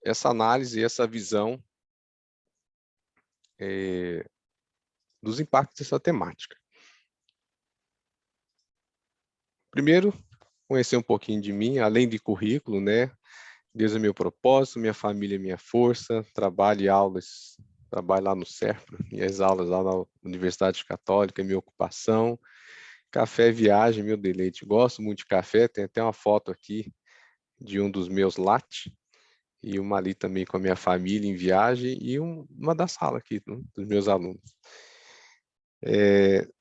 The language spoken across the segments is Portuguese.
essa análise e essa visão dos impactos dessa temática. Primeiro, conhecer um pouquinho de mim, além de currículo, né? Deus é meu propósito, minha família é minha força, trabalho e aulas, trabalho lá no CERPRO, minhas aulas lá na Universidade Católica, minha ocupação, café, viagem, meu deleite. Gosto muito de café, tem até uma foto aqui de um dos meus latte, e uma ali também com a minha família em viagem, e uma da sala aqui, dos meus alunos.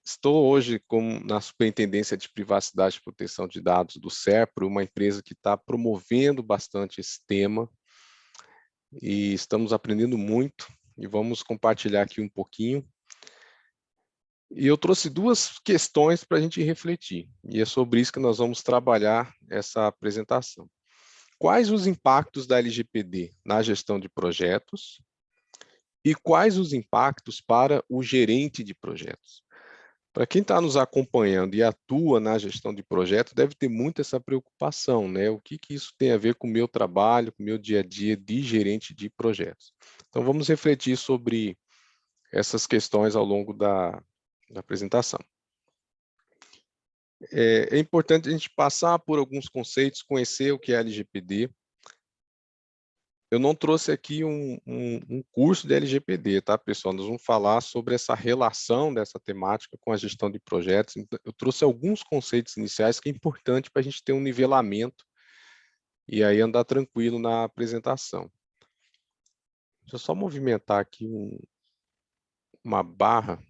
Estou hoje na Superintendência de Privacidade e Proteção de Dados do CERPRO, uma empresa que está promovendo bastante esse tema, e estamos aprendendo muito, e vamos compartilhar aqui um pouquinho. E eu trouxe duas questões para a gente refletir, e é sobre isso que nós vamos trabalhar essa apresentação. Quais os impactos da LGPD na gestão de projetos e quais os impactos para o gerente de projetos? Para quem está nos acompanhando e atua na gestão de projetos, deve ter muito essa preocupação, né? O que isso tem a ver com o meu trabalho, com o meu dia a dia de gerente de projetos? Então, vamos refletir sobre essas questões ao longo da apresentação. É importante a gente passar por alguns conceitos, conhecer o que é LGPD. Eu não trouxe aqui um curso de LGPD, tá, pessoal? Nós vamos falar sobre essa relação dessa temática com a gestão de projetos. Então, eu trouxe alguns conceitos iniciais que é importante para a gente ter um nivelamento e aí andar tranquilo na apresentação. Deixa eu só movimentar aqui uma barra.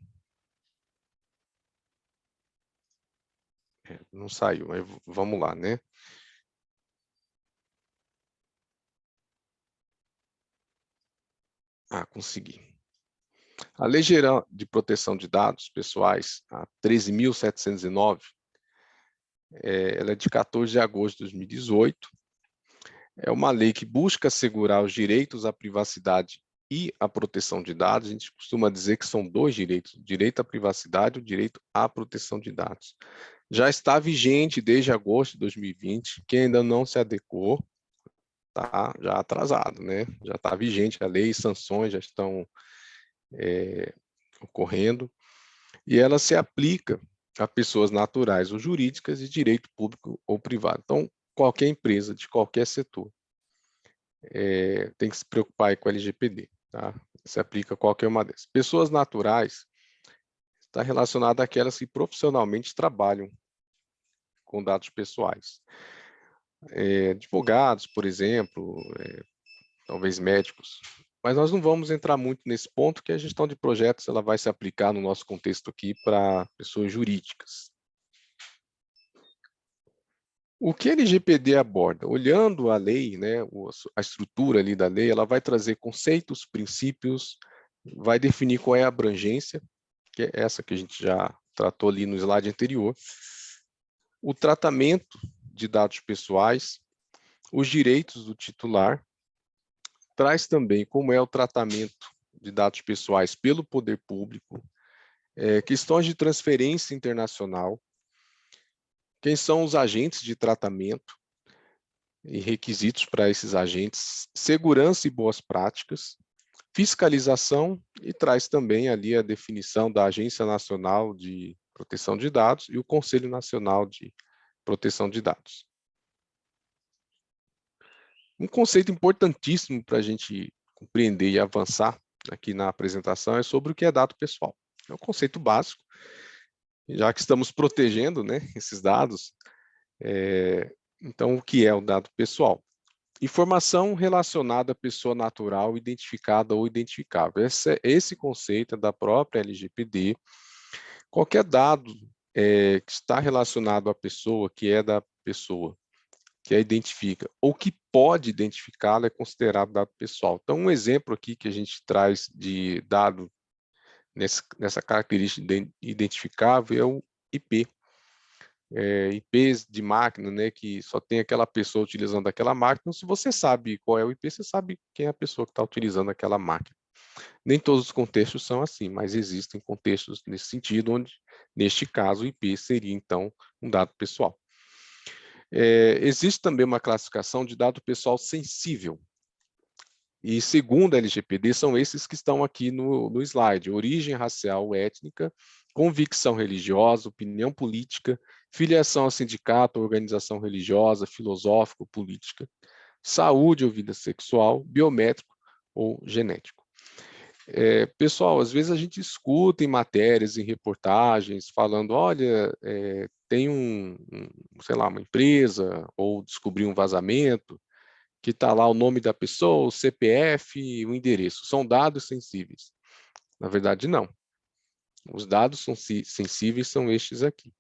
Não saiu, mas vamos lá, né? Consegui. A Lei Geral de Proteção de Dados Pessoais, a 13.709, ela é de 14 de agosto de 2018. É uma lei que busca assegurar os direitos à privacidade e à proteção de dados. A gente costuma dizer que são dois direitos, o direito à privacidade e o direito à proteção de dados. Já está vigente desde agosto de 2020. Quem ainda não se adequou, está já atrasado, né? Já está vigente a lei, sanções já estão ocorrendo, e ela se aplica a pessoas naturais ou jurídicas de direito público ou privado. Então, qualquer empresa de qualquer setor tem que se preocupar aí com a LGPD, tá? Se aplica a qualquer uma dessas. Pessoas naturais está relacionada àquelas que profissionalmente trabalham com dados pessoais. Advogados, por exemplo, talvez médicos. Mas nós não vamos entrar muito nesse ponto, que a gestão de projetos ela vai se aplicar no nosso contexto aqui para pessoas jurídicas. O que a LGPD aborda? Olhando a lei, né, a estrutura ali da lei, ela vai trazer conceitos, princípios, vai definir qual é a abrangência, que é essa que a gente já tratou ali no slide anterior, o tratamento de dados pessoais, os direitos do titular, traz também como é o tratamento de dados pessoais pelo poder público, questões de transferência internacional, quem são os agentes de tratamento e requisitos para esses agentes, segurança e boas práticas, fiscalização, e traz também ali a definição da Agência Nacional de Proteção de Dados e o Conselho Nacional de Proteção de Dados. Um conceito importantíssimo para a gente compreender e avançar aqui na apresentação é sobre o que é dado pessoal. É um conceito básico, já que estamos protegendo, né, esses dados. Então, o que é o dado pessoal? Informação relacionada à pessoa natural identificada ou identificável. Esse conceito é da própria LGPD. Qualquer dado que está relacionado à pessoa, que é da pessoa, que a identifica, ou que pode identificá-la, é considerado dado pessoal. Então, um exemplo aqui que a gente traz de dado nessa característica identificável é o IP. IPs de máquina, né, que só tem aquela pessoa utilizando aquela máquina. Então, se você sabe qual é o IP, você sabe quem é a pessoa que está utilizando aquela máquina. Nem todos os contextos são assim, mas existem contextos nesse sentido, onde, neste caso, o IP seria, então, um dado pessoal. Existe também uma classificação de dado pessoal sensível. E segundo a LGPD, são esses que estão aqui no slide: origem racial ou étnica, convicção religiosa, opinião política, filiação a sindicato, organização religiosa, filosófica ou política, saúde ou vida sexual, biométrico ou genético. Pessoal, às vezes a gente escuta em matérias, em reportagens, falando, olha, tem sei lá, uma empresa, ou descobriu um vazamento, que está lá o nome da pessoa, o CPF e o endereço. São dados sensíveis. Na verdade, não. Os dados sensíveis são estes aqui.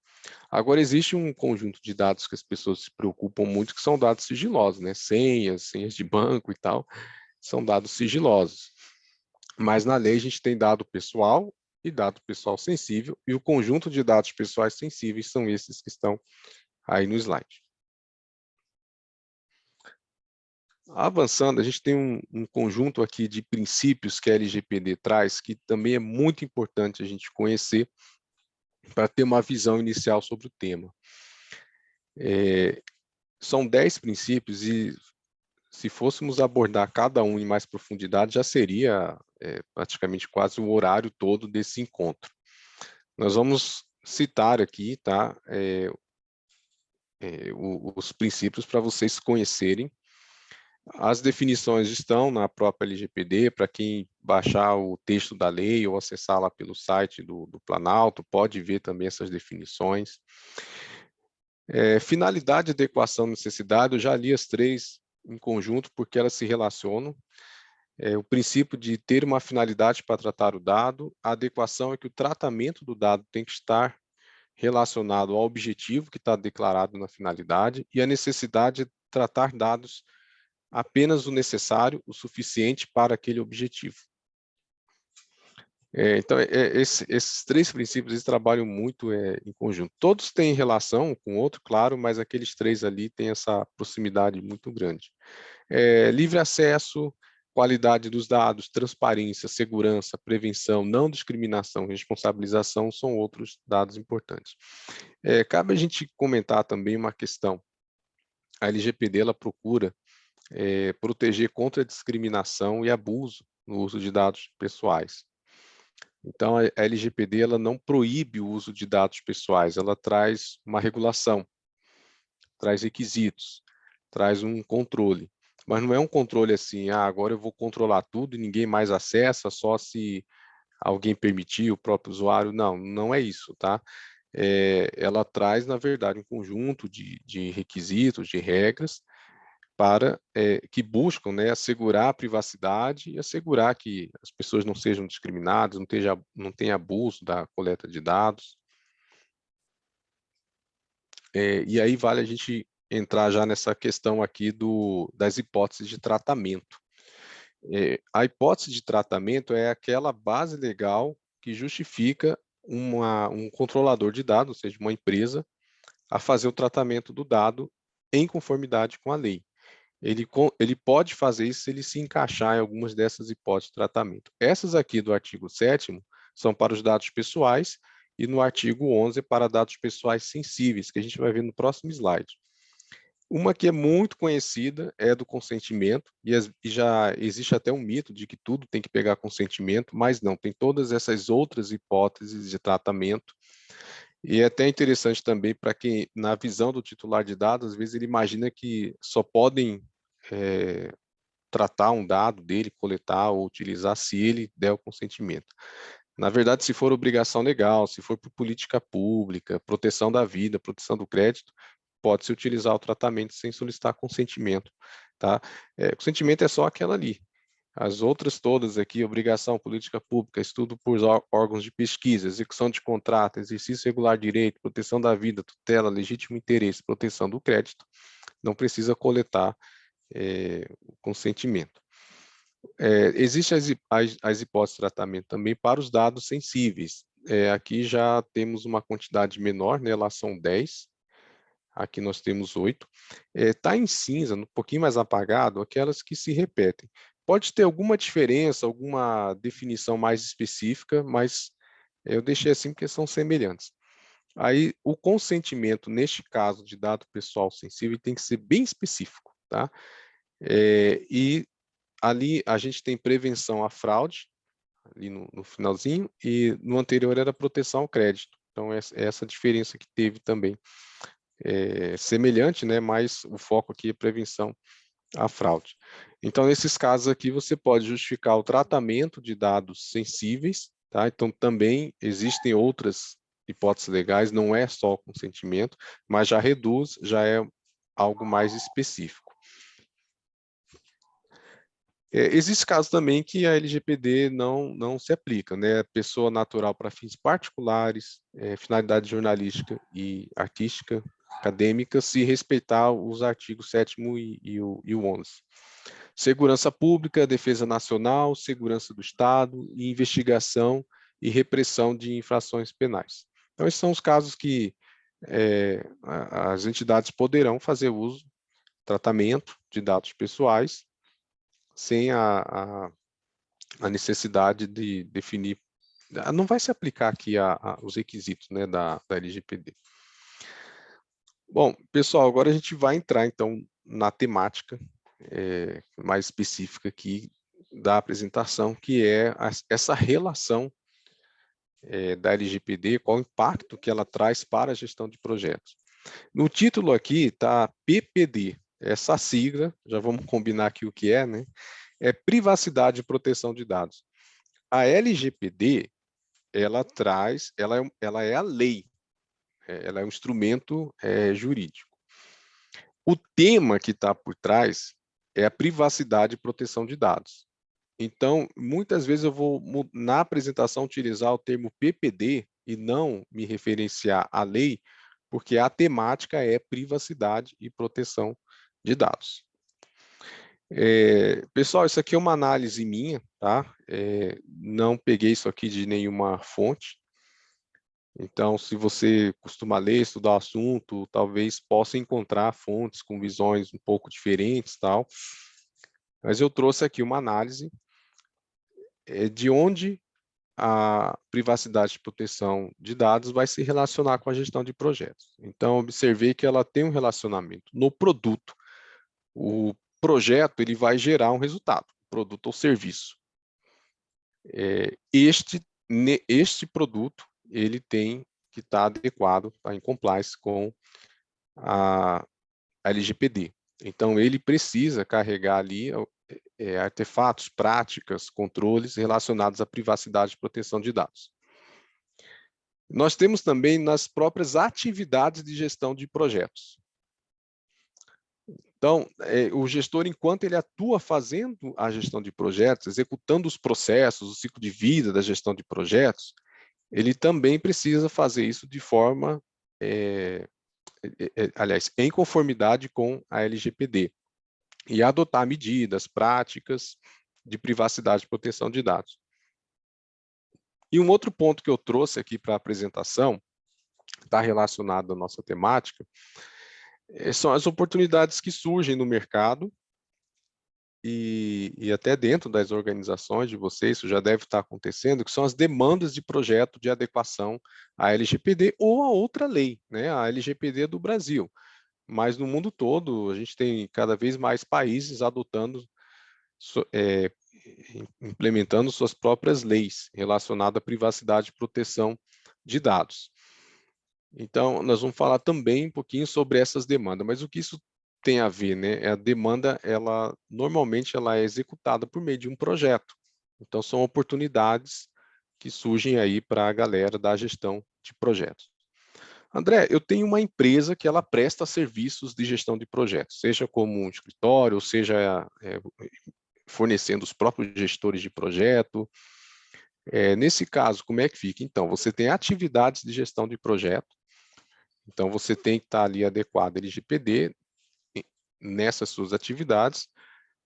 Agora, existe um conjunto de dados que as pessoas se preocupam muito, que são dados sigilosos, né? Senhas de banco e tal, são dados sigilosos. Mas na lei a gente tem dado pessoal e dado pessoal sensível, e o conjunto de dados pessoais sensíveis são esses que estão aí no slide. Avançando, a gente tem um conjunto aqui de princípios que a LGPD traz, que também é muito importante a gente conhecer para ter uma visão inicial sobre o tema. São 10 princípios e, se fôssemos abordar cada um em mais profundidade, já seria praticamente quase o horário todo desse encontro. Nós vamos citar aqui, tá, os princípios para vocês conhecerem. As definições estão na própria LGPD, para quem baixar o texto da lei ou acessar lá pelo site do Planalto, pode ver também essas definições. Finalidade, adequação, necessidade, eu já li as três em conjunto, porque elas se relacionam. O princípio de ter uma finalidade para tratar o dado, a adequação é que o tratamento do dado tem que estar relacionado ao objetivo que está declarado na finalidade, e a necessidade de tratar dados apenas o necessário, o suficiente para aquele objetivo. Então, esses três princípios eles trabalham muito em conjunto. Todos têm relação com o outro, claro, mas aqueles três ali têm essa proximidade muito grande. Livre acesso, qualidade dos dados, transparência, segurança, prevenção, não discriminação, responsabilização são outros dados importantes. Cabe a gente comentar também uma questão. A LGPD ela procura proteger contra a discriminação e abuso no uso de dados pessoais. Então, a LGPD ela não proíbe o uso de dados pessoais, ela traz uma regulação, traz requisitos, traz um controle. Mas não é um controle assim, agora eu vou controlar tudo e ninguém mais acessa, só se alguém permitir, o próprio usuário. Não, não é isso, tá? Ela traz, na verdade, um conjunto de requisitos, de regras, para que buscam, né, assegurar a privacidade e assegurar que as pessoas não sejam discriminadas, não tenha abuso da coleta de dados. E aí vale a gente entrar já nessa questão aqui das hipóteses de tratamento. A hipótese de tratamento é aquela base legal que justifica um controlador de dados, ou seja, uma empresa, a fazer o tratamento do dado em conformidade com a lei. Ele pode fazer isso se ele se encaixar em algumas dessas hipóteses de tratamento. Essas aqui do artigo 7º são para os dados pessoais e no artigo 11 para dados pessoais sensíveis, que a gente vai ver no próximo slide. Uma que é muito conhecida é do consentimento, e já existe até um mito de que tudo tem que pegar consentimento, mas não, tem todas essas outras hipóteses de tratamento. E é até interessante também para quem, na visão do titular de dados, às vezes ele imagina que só podem tratar um dado dele, coletar ou utilizar se ele der o consentimento. Na verdade, se for obrigação legal, se for por política pública, proteção da vida, proteção do crédito, pode-se utilizar o tratamento sem solicitar consentimento, tá? Consentimento é só aquela ali. As outras todas aqui, obrigação, política pública, estudo por órgãos de pesquisa, execução de contrato, exercício regular de direito, proteção da vida, tutela, legítimo interesse, proteção do crédito, não precisa coletar o consentimento. Existem as hipóteses de tratamento também para os dados sensíveis. Aqui já temos uma quantidade menor, né, lá são 10, aqui nós temos 8. Está em cinza, um pouquinho mais apagado, aquelas que se repetem. Pode ter alguma diferença, alguma definição mais específica, mas eu deixei assim porque são semelhantes. Aí, o consentimento, neste caso de dado pessoal sensível, tem que ser bem específico, tá? E ali a gente tem prevenção à fraude, ali no finalzinho, e no anterior era proteção ao crédito. Então, essa diferença que teve também. Semelhante, né, mas o foco aqui é prevenção à fraude. Então, nesses casos aqui, você pode justificar o tratamento de dados sensíveis, tá? Então, também existem outras hipóteses legais, não é só o consentimento, mas já reduz, já é algo mais específico. Existe caso também que a LGPD não se aplica, né? Pessoa natural para fins particulares, finalidade jornalística e artística, acadêmica, se respeitar os artigos 7º e o 11. Segurança pública, defesa nacional, segurança do Estado, e investigação e repressão de infrações penais. Então, esses são os casos que as entidades poderão fazer uso, tratamento de dados pessoais, sem a necessidade de definir, não vai se aplicar aqui os requisitos, né, da LGPD. Bom, pessoal, agora a gente vai entrar, então, na temática mais específica aqui da apresentação, que é essa relação da LGPD, qual o impacto que ela traz para a gestão de projetos. No título aqui está PPD, essa sigla, já vamos combinar aqui o que é, né? É privacidade e proteção de dados. A LGPD, ela é a lei, ela é um instrumento jurídico. O tema que está por trás é a privacidade e proteção de dados. Então, muitas vezes eu vou, na apresentação, utilizar o termo PPD e não me referenciar à lei, porque a temática é privacidade e proteção de dados. Pessoal, isso aqui é uma análise minha, tá? Não peguei isso aqui de nenhuma fonte. Então, se você costuma ler, estudar o assunto, talvez possa encontrar fontes com visões um pouco diferentes, tal. Mas eu trouxe aqui uma análise de onde a privacidade e proteção de dados vai se relacionar com a gestão de projetos. Então, observei que ela tem um relacionamento no produto. O projeto ele vai gerar um resultado, produto ou serviço. Este produto ele tem que estar adequado, tá em compliance com a LGPD. Então, ele precisa carregar ali artefatos, práticas, controles relacionados à privacidade e proteção de dados. Nós temos também nas próprias atividades de gestão de projetos. Então, o gestor, enquanto ele atua fazendo a gestão de projetos, executando os processos, o ciclo de vida da gestão de projetos, ele também precisa fazer isso de forma, aliás, em conformidade com a LGPD, e adotar medidas, práticas de privacidade e proteção de dados. E um outro ponto que eu trouxe aqui para a apresentação, está relacionado à nossa temática, são as oportunidades que surgem no mercado e até dentro das organizações de vocês, isso já deve estar acontecendo, que são as demandas de projeto de adequação à LGPD ou a outra lei, né? A LGPD do Brasil. Mas no mundo todo, a gente tem cada vez mais países adotando, implementando suas próprias leis relacionadas à privacidade e proteção de dados. Então, nós vamos falar também um pouquinho sobre essas demandas, mas o que isso tem a ver, né? A demanda, normalmente ela é executada por meio de um projeto. Então, são oportunidades que surgem aí para a galera da gestão de projetos. André, eu tenho uma empresa que ela presta serviços de gestão de projetos, seja como um escritório, ou seja fornecendo os próprios gestores de projeto. Nesse caso, como é que fica? Então, você tem atividades de gestão de projeto, então você tem que estar ali adequado à LGPD nessas suas atividades,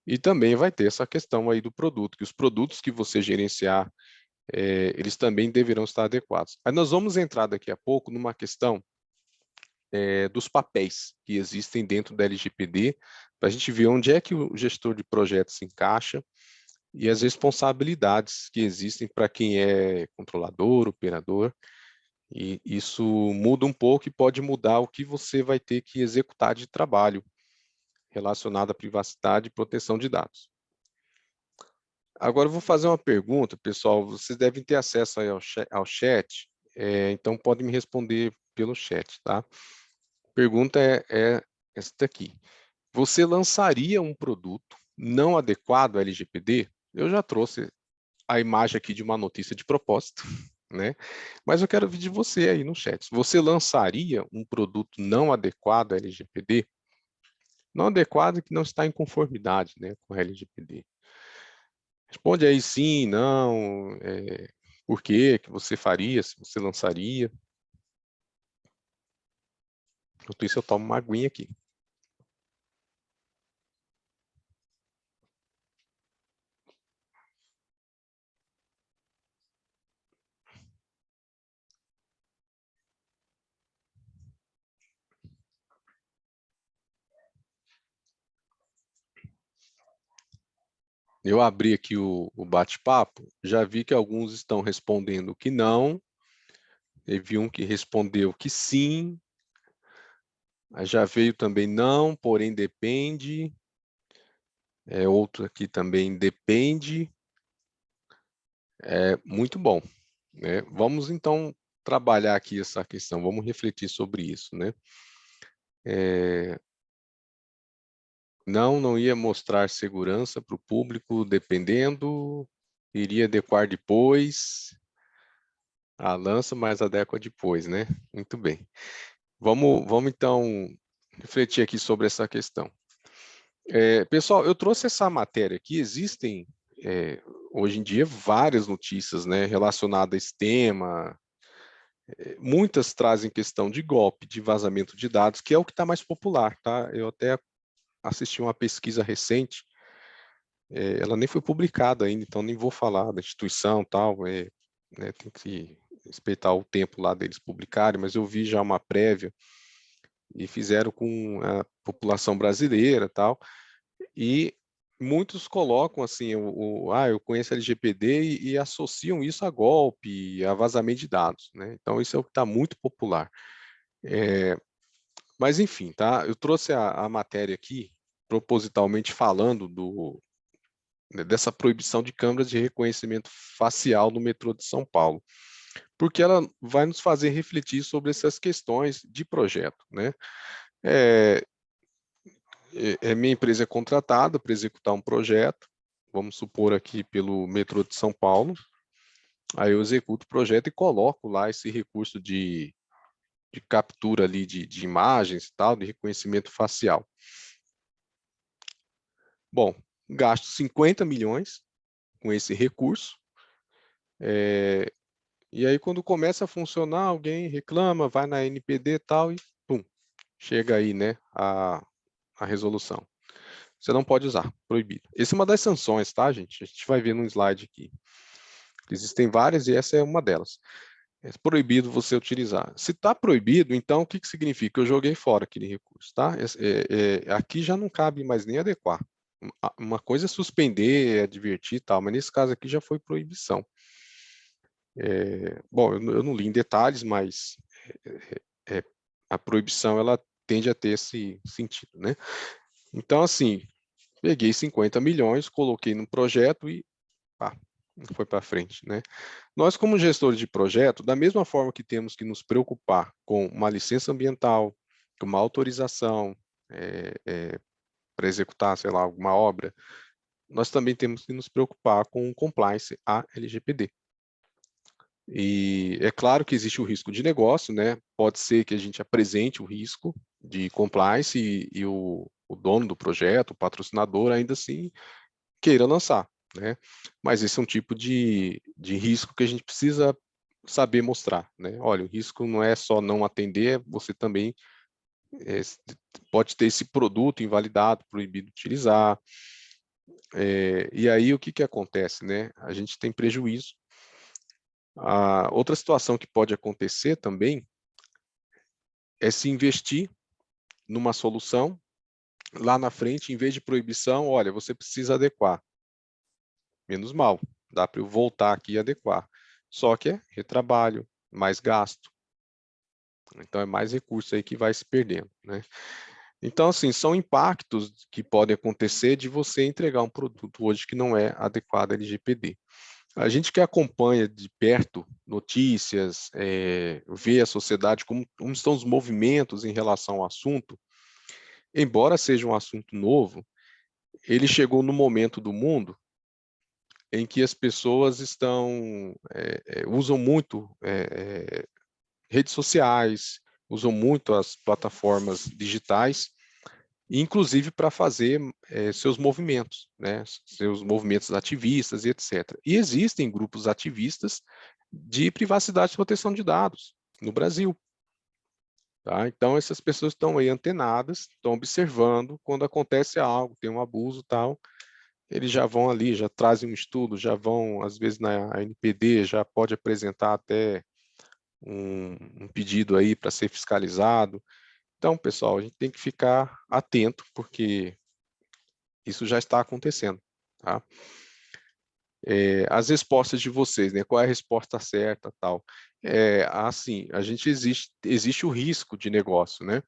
e também vai ter essa questão aí do produto, que os produtos que você gerenciar, eles também deverão estar adequados. Aí nós vamos entrar daqui a pouco numa questão dos papéis que existem dentro da LGPD, para a gente ver onde é que o gestor de projetos se encaixa e as responsabilidades que existem para quem é controlador, operador, e isso muda um pouco e pode mudar o que você vai ter que executar de trabalho relacionado à privacidade e proteção de dados. Agora eu vou fazer uma pergunta, pessoal. Vocês devem ter acesso aí ao chat, então podem me responder pelo chat, tá? A pergunta é essa daqui. Você lançaria um produto não adequado à LGPD? Eu já trouxe a imagem aqui de uma notícia de propósito, né? Mas eu quero ver de você aí no chat. Você lançaria um produto não adequado à LGPD? Não adequado que não está em conformidade, né, com a LGPD. Responde aí sim, não, por que você faria, se você lançaria. Enquanto isso eu tomo uma aguinha aqui. Eu abri aqui o bate-papo, já vi que alguns estão respondendo que não, teve um que respondeu que sim, já veio também não, porém depende, outro aqui também depende, muito bom, né? Vamos então trabalhar aqui essa questão, vamos refletir sobre isso, né? Não ia mostrar segurança para o público, dependendo, iria adequar depois, lança, mas adequa depois, né? Muito bem. Vamos então refletir aqui sobre essa questão. Pessoal, eu trouxe essa matéria aqui, existem hoje em dia várias notícias, né, relacionadas a esse tema, muitas trazem questão de golpe, de vazamento de dados, que é o que está mais popular, tá? Eu até assisti uma pesquisa recente, ela nem foi publicada ainda, então nem vou falar da instituição tal, né, tem que respeitar o tempo lá deles publicarem, mas eu vi já uma prévia e fizeram com a população brasileira tal, e muitos colocam assim, eu conheço a LGPD e associam isso a golpe, a vazamento de dados, né? Então isso é o que está muito popular. Mas enfim, tá? Eu trouxe a matéria aqui propositalmente falando dessa proibição de câmeras de reconhecimento facial no metrô de São Paulo, porque ela vai nos fazer refletir sobre essas questões de projeto, né? Minha empresa é contratada para executar um projeto, vamos supor aqui pelo metrô de São Paulo, aí eu executo o projeto e coloco lá esse recurso de captura ali de imagens e tal, de reconhecimento facial. Bom, gasto 50 milhões com esse recurso, e aí quando começa a funcionar, alguém reclama, vai na NPD e tal, e pum, chega aí, né, a resolução. Você não pode usar, proibido. Essa é uma das sanções, tá, gente? A gente vai ver no slide aqui. Existem várias e essa é uma delas. É proibido você utilizar. Se está proibido, então o que significa? Eu joguei fora aquele recurso, tá? Aqui já não cabe mais nem adequar. Uma coisa é suspender, é advertir e tal, mas nesse caso aqui já foi proibição. Bom, eu não li em detalhes, mas a proibição ela tende a ter esse sentido, né? Então, assim, peguei 50 milhões, coloquei no projeto e pá, foi para frente, né? Nós, como gestores de projeto, da mesma forma que temos que nos preocupar com uma licença ambiental, com uma autorização para executar, sei lá, alguma obra, nós também temos que nos preocupar com o compliance à LGPD. E é claro que existe o risco de negócio, né? Pode ser que a gente apresente o risco de compliance e o dono do projeto, o patrocinador, ainda assim queira lançar, né? Mas esse é um tipo de risco que a gente precisa saber mostrar, né? Olha, o risco não é só não atender, você também pode ter esse produto invalidado, proibido de utilizar. E aí o que acontece, né? A gente tem prejuízo. Outra situação que pode acontecer também é se investir numa solução, lá na frente, em vez de proibição, olha, você precisa adequar. Menos mal, dá para eu voltar aqui e adequar. Só que é retrabalho, mais gasto. Então, é mais recurso aí que vai se perdendo, né? Então, assim, são impactos que podem acontecer de você entregar um produto hoje que não é adequado à LGPD. A gente que acompanha de perto notícias, vê a sociedade, como estão os movimentos em relação ao assunto, embora seja um assunto novo, ele chegou no momento do mundo em que as pessoas usam muito redes sociais, usam muito as plataformas digitais, inclusive para fazer seus movimentos, né? Seus movimentos ativistas e etc. E existem grupos ativistas de privacidade e proteção de dados no Brasil. Tá? Então, essas pessoas estão aí antenadas, estão observando quando acontece algo, tem um abuso tal, eles já vão ali, já trazem um estudo, já vão, às vezes, na ANPD, já pode apresentar até um pedido aí para ser fiscalizado. Então, pessoal, a gente tem que ficar atento, porque isso já está acontecendo, tá? As respostas de vocês, né? Qual é a resposta certa, tal? Assim, existe o risco de negócio, né?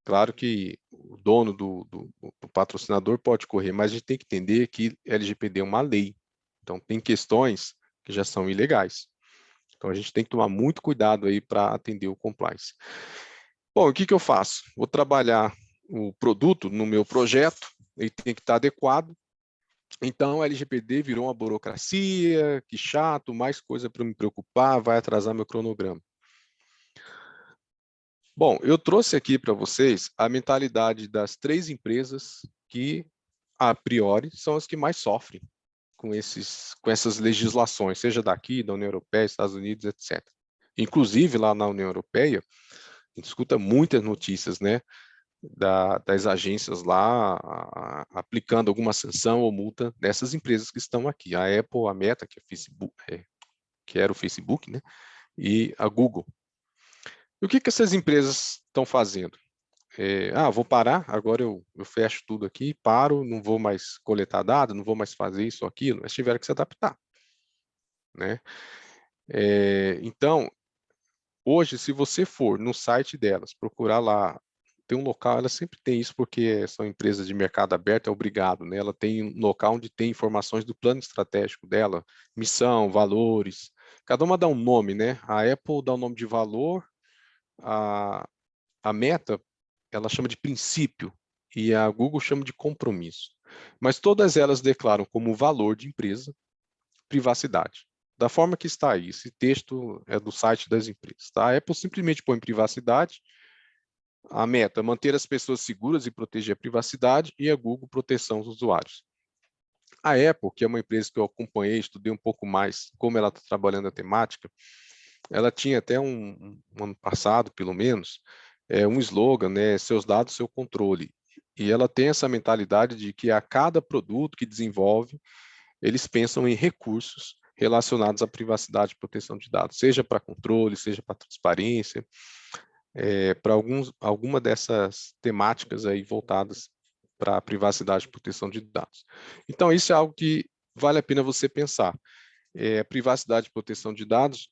Claro que o dono do patrocinador pode correr, mas a gente tem que entender que LGPD é uma lei. Então, tem questões que já são ilegais. Então, a gente tem que tomar muito cuidado aí para atender o compliance. Bom, o que eu faço? Vou trabalhar o produto no meu projeto, ele tem que estar adequado. Então, o LGPD virou uma burocracia, que chato, mais coisa para me preocupar, vai atrasar meu cronograma. Bom, eu trouxe aqui para vocês a mentalidade das 3 empresas que, a priori, são as que mais sofrem com essas legislações, seja daqui, da União Europeia, Estados Unidos, etc. Inclusive, lá na União Europeia, a gente escuta muitas notícias, né, das agências lá aplicando alguma sanção ou multa dessas empresas que estão aqui. A Apple, a Meta, que, que era o Facebook, né, e a Google. E o que essas empresas estão fazendo? Vou parar, agora eu fecho tudo aqui, paro, não vou mais coletar dados, não vou mais fazer isso ou aquilo, mas tiveram que se adaptar, né? Então, hoje, se você for no site delas, procurar lá, tem um local, ela sempre tem isso porque são empresas de mercado aberto, é obrigado, né? Ela tem um local onde tem informações do plano estratégico dela, missão, valores, cada uma dá um nome, né? A Apple dá o nome de valor, a Meta, ela chama de princípio, e a Google chama de compromisso. Mas todas elas declaram como valor de empresa privacidade. Da forma que está aí, esse texto é do site das empresas. Tá? A Apple simplesmente põe privacidade, a Meta, manter as pessoas seguras e proteger a privacidade, e a Google, proteção dos usuários. A Apple, que é uma empresa que eu acompanhei, estudei um pouco mais como ela está trabalhando a temática, ela tinha até um ano passado, pelo menos, um slogan, né, seus dados, seu controle. E ela tem essa mentalidade de que a cada produto que desenvolve, eles pensam em recursos relacionados à privacidade e proteção de dados, seja para controle, seja para transparência, para alguma dessas temáticas aí voltadas para a privacidade e proteção de dados. Então, isso é algo que vale a pena você pensar. Privacidade e proteção de dados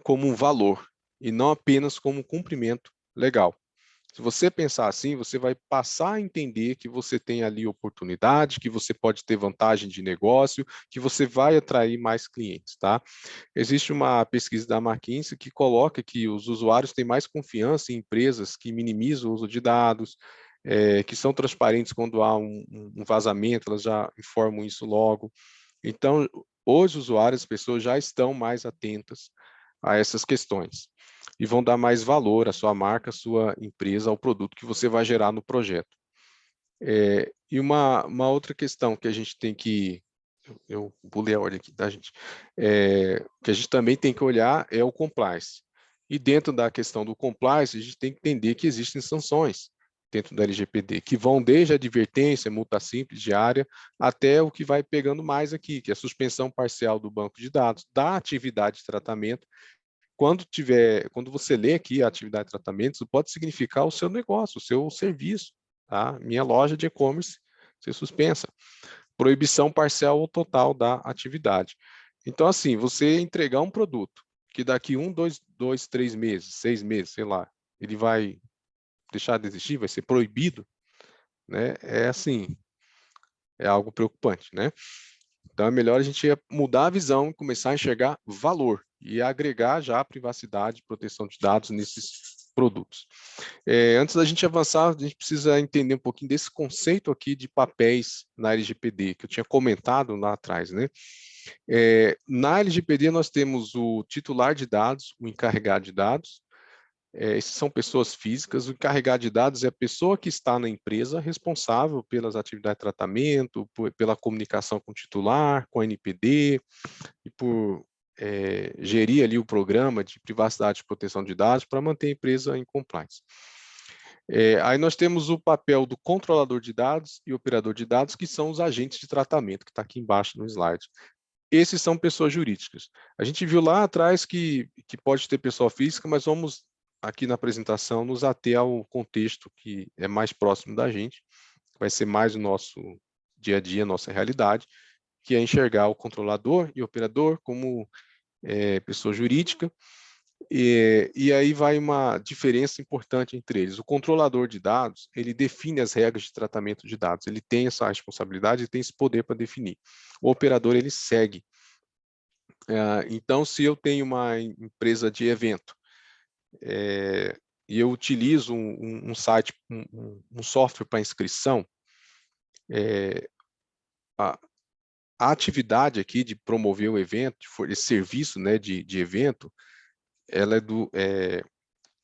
como um valor, e não apenas como um cumprimento legal. Se você pensar assim, você vai passar a entender que você tem ali oportunidade, que você pode ter vantagem de negócio, que você vai atrair mais clientes, tá? Existe uma pesquisa da McKinsey que coloca que os usuários têm mais confiança em empresas que minimizam o uso de dados, que são transparentes quando há um vazamento, elas já informam isso logo. Então, os usuários, as pessoas já estão mais atentas a essas questões e vão dar mais valor à sua marca, à sua empresa, ao produto que você vai gerar no projeto. E uma outra questão que a gente tem que, eu pulei a ordem aqui, tá, gente? Que a gente também tem que olhar é o compliance. E dentro da questão do compliance, a gente tem que entender que existem sanções dentro da LGPD, que vão desde a advertência, multa simples, diária, até o que vai pegando mais aqui, que é a suspensão parcial do banco de dados, da atividade de tratamento. Quando você lê aqui a atividade de tratamento, isso pode significar o seu negócio, o seu serviço, tá? Minha loja de e-commerce ser suspensa. Proibição parcial ou total da atividade. Então, assim, você entregar um produto que daqui 1, 2, 3 meses, 6 meses, sei lá, ele vai deixar de existir, vai ser proibido, né? É assim, é algo preocupante, né? Então é melhor a gente mudar a visão e começar a enxergar valor e agregar já a privacidade e proteção de dados nesses produtos. Antes da gente avançar, a gente precisa entender um pouquinho desse conceito aqui de papéis na LGPD, que eu tinha comentado lá atrás, né? Na LGPD nós temos o titular de dados, o encarregado de dados. Esses são pessoas físicas. O encarregado de dados é a pessoa que está na empresa responsável pelas atividades de tratamento, pela comunicação com o titular, com a NPD e por gerir ali o programa de privacidade e proteção de dados para manter a empresa em compliance. Aí nós temos o papel do controlador de dados e operador de dados, que são os agentes de tratamento, que está aqui embaixo no slide. Esses são pessoas jurídicas. A gente viu lá atrás que pode ter pessoa física, mas vamos aqui na apresentação nos ater ao contexto que é mais próximo da gente, vai ser mais o nosso dia a dia, nossa realidade, que é enxergar o controlador e operador como pessoa jurídica, e aí vai uma diferença importante entre eles. O controlador de dados, ele define as regras de tratamento de dados, ele tem essa responsabilidade e tem esse poder para definir. O operador, ele segue. Então, se eu tenho uma empresa de evento e eu utilizo um site, um software para inscrição, a atividade aqui de promover o evento, esse serviço, né, de evento, ela é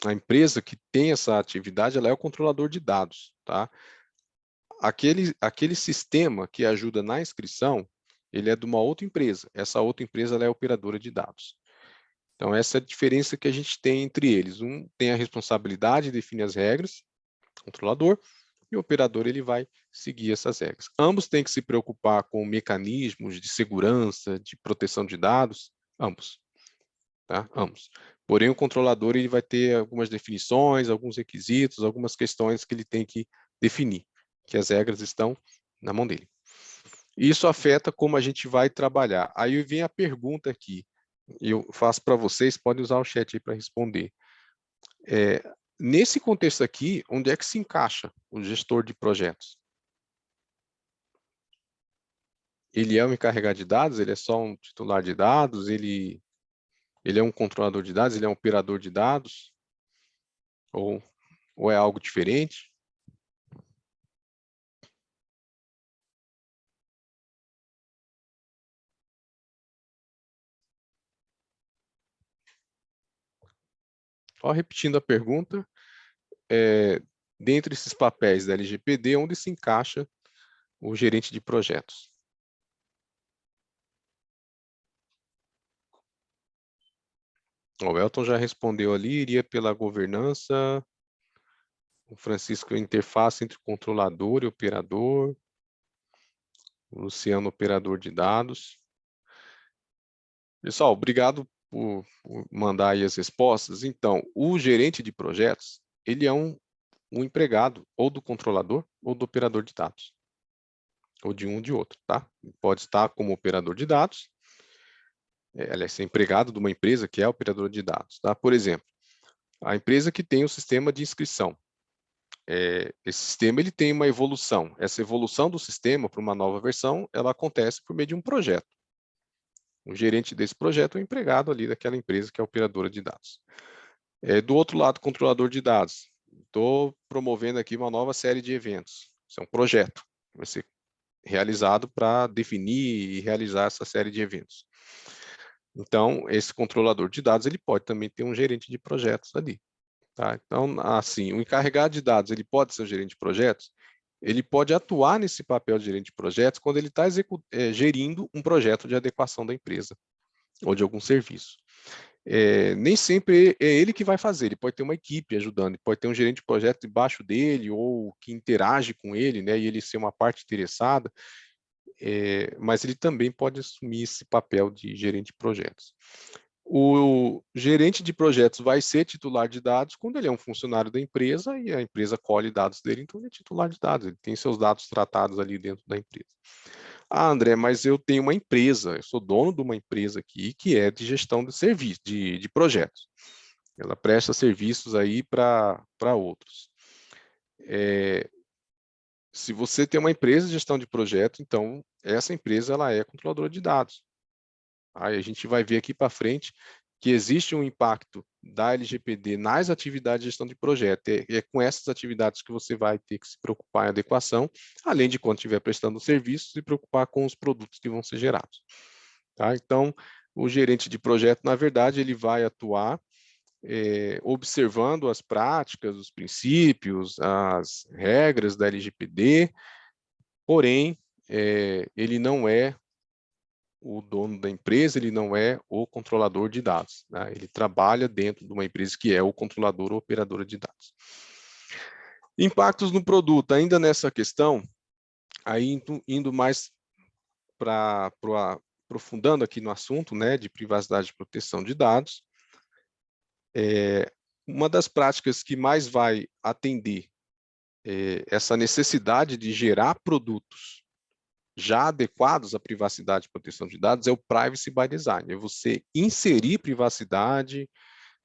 a empresa que tem essa atividade, ela é o controlador de dados, tá? Aquele sistema que ajuda na inscrição, ele é de uma outra empresa. Essa outra empresa, ela é operadora de dados. Então, essa é a diferença que a gente tem entre eles. Um tem a responsabilidade de definir as regras, controlador, e o operador ele vai seguir essas regras. Ambos têm que se preocupar com mecanismos de segurança, de proteção de dados, ambos. Tá? Ambos. Porém, o controlador ele vai ter algumas definições, alguns requisitos, algumas questões que ele tem que definir, que as regras estão na mão dele. Isso afeta como a gente vai trabalhar. Aí vem a pergunta aqui, eu faço para vocês, podem usar o chat aí para responder. Nesse contexto aqui, onde é que se encaixa o gestor de projetos? Ele é um encarregado de dados? Ele é só um titular de dados? Ele é um controlador de dados? Ele é um operador de dados? Ou é algo diferente? Só repetindo a pergunta, dentre esses papéis da LGPD, onde se encaixa o gerente de projetos? O Elton já respondeu ali, iria pela governança. O Francisco, a interface entre controlador e operador. O Luciano, operador de dados. Pessoal, obrigado por mandar aí as respostas. Então, o gerente de projetos, ele é um empregado ou do controlador ou do operador de dados. Ou de um ou de outro, tá? Pode estar como operador de dados, ela é ser empregado de uma empresa que é operadora de dados, tá? Por exemplo, a empresa que tem o sistema de inscrição. Esse sistema ele tem uma evolução. Essa evolução do sistema para uma nova versão, ela acontece por meio de um projeto. O gerente desse projeto é o empregado ali daquela empresa que é a operadora de dados. Do outro lado, controlador de dados. Estou promovendo aqui uma nova série de eventos. Isso é um projeto que vai ser realizado para definir e realizar essa série de eventos. Então, esse controlador de dados, ele pode também ter um gerente de projetos ali. Tá? Então, assim, o encarregado de dados, ele pode ser um gerente de projetos, ele pode atuar nesse papel de gerente de projetos quando ele está gerindo um projeto de adequação da empresa ou de algum serviço. Nem sempre é ele que vai fazer, ele pode ter uma equipe ajudando, ele pode ter um gerente de projeto debaixo dele ou que interage com ele, né, e ele ser uma parte interessada, mas ele também pode assumir esse papel de gerente de projetos. O gerente de projetos vai ser titular de dados quando ele é um funcionário da empresa e a empresa colhe dados dele, então ele é titular de dados, ele tem seus dados tratados ali dentro da empresa. Ah, André, mas eu tenho uma empresa, eu sou dono de uma empresa aqui que é de gestão de serviço, de projetos. Ela presta serviços aí para outros. Se você tem uma empresa de gestão de projeto, então essa empresa ela é controladora de dados. Aí a gente vai ver aqui para frente que existe um impacto da LGPD nas atividades de gestão de projeto. É com essas atividades que você vai ter que se preocupar em adequação, além de quando estiver prestando serviços, se preocupar com os produtos que vão ser gerados. Tá? Então, o gerente de projeto, na verdade, ele vai atuar observando as práticas, os princípios, as regras da LGPD, porém, ele não é o dono da empresa, ele não é o controlador de dados. Né? Ele trabalha dentro de uma empresa que é o controlador ou operadora de dados. Impactos no produto, ainda nessa questão, aí indo mais para aprofundando aqui no assunto, né, de privacidade e proteção de dados, uma das práticas que mais vai atender essa necessidade de gerar produtos já adequados à privacidade e proteção de dados é o Privacy by Design. É você inserir privacidade,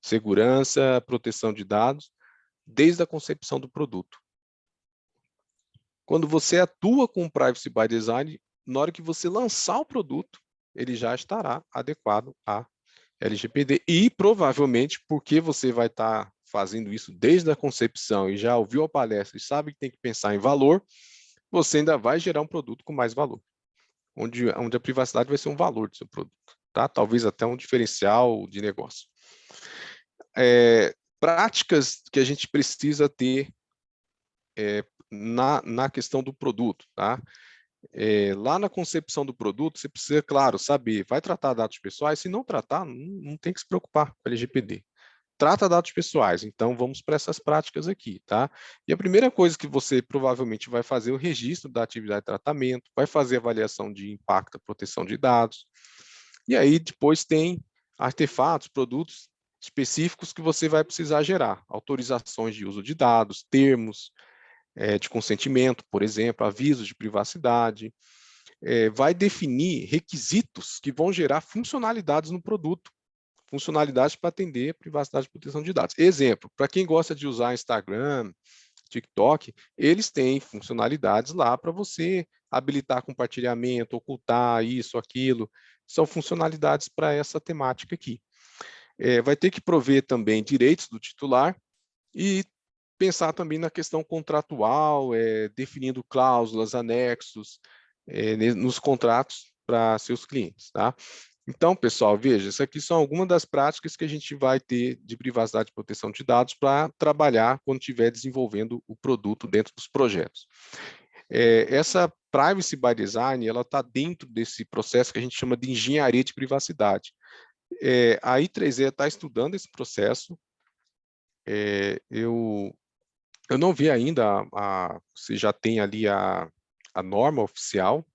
segurança, proteção de dados desde a concepção do produto. Quando você atua com o Privacy by Design, na hora que você lançar o produto, ele já estará adequado à LGPD e provavelmente porque você vai estar fazendo isso desde a concepção e já ouviu a palestra e sabe que tem que pensar em valor, você ainda vai gerar um produto com mais valor, onde a privacidade vai ser um valor do seu produto, tá? Talvez até um diferencial de negócio. Práticas que a gente precisa ter na questão do produto, tá? Lá na concepção do produto, você precisa, claro, saber, vai tratar dados pessoais? Se não tratar, não tem que se preocupar com a LGPD. Trata dados pessoais, então vamos para essas práticas aqui, tá? E a primeira coisa que você provavelmente vai fazer é o registro da atividade de tratamento, vai fazer avaliação de impacto à proteção de dados, e aí depois tem artefatos, produtos específicos que você vai precisar gerar, autorizações de uso de dados, termos de consentimento, por exemplo, avisos de privacidade, vai definir requisitos que vão gerar funcionalidades no produto, funcionalidades para atender a privacidade e proteção de dados. Exemplo, para quem gosta de usar Instagram, TikTok, eles têm funcionalidades lá para você habilitar compartilhamento, ocultar isso, aquilo, são funcionalidades para essa temática aqui. Vai ter que prover também direitos do titular e pensar também na questão contratual, definindo cláusulas, anexos nos contratos para seus clientes, tá? Então, pessoal, veja, isso aqui são algumas das práticas que a gente vai ter de privacidade e proteção de dados para trabalhar quando estiver desenvolvendo o produto dentro dos projetos. Essa Privacy by Design, ela está dentro desse processo que a gente chama de engenharia de privacidade. A I3E está estudando esse processo. Eu não vi ainda, se já tem ali a norma oficial.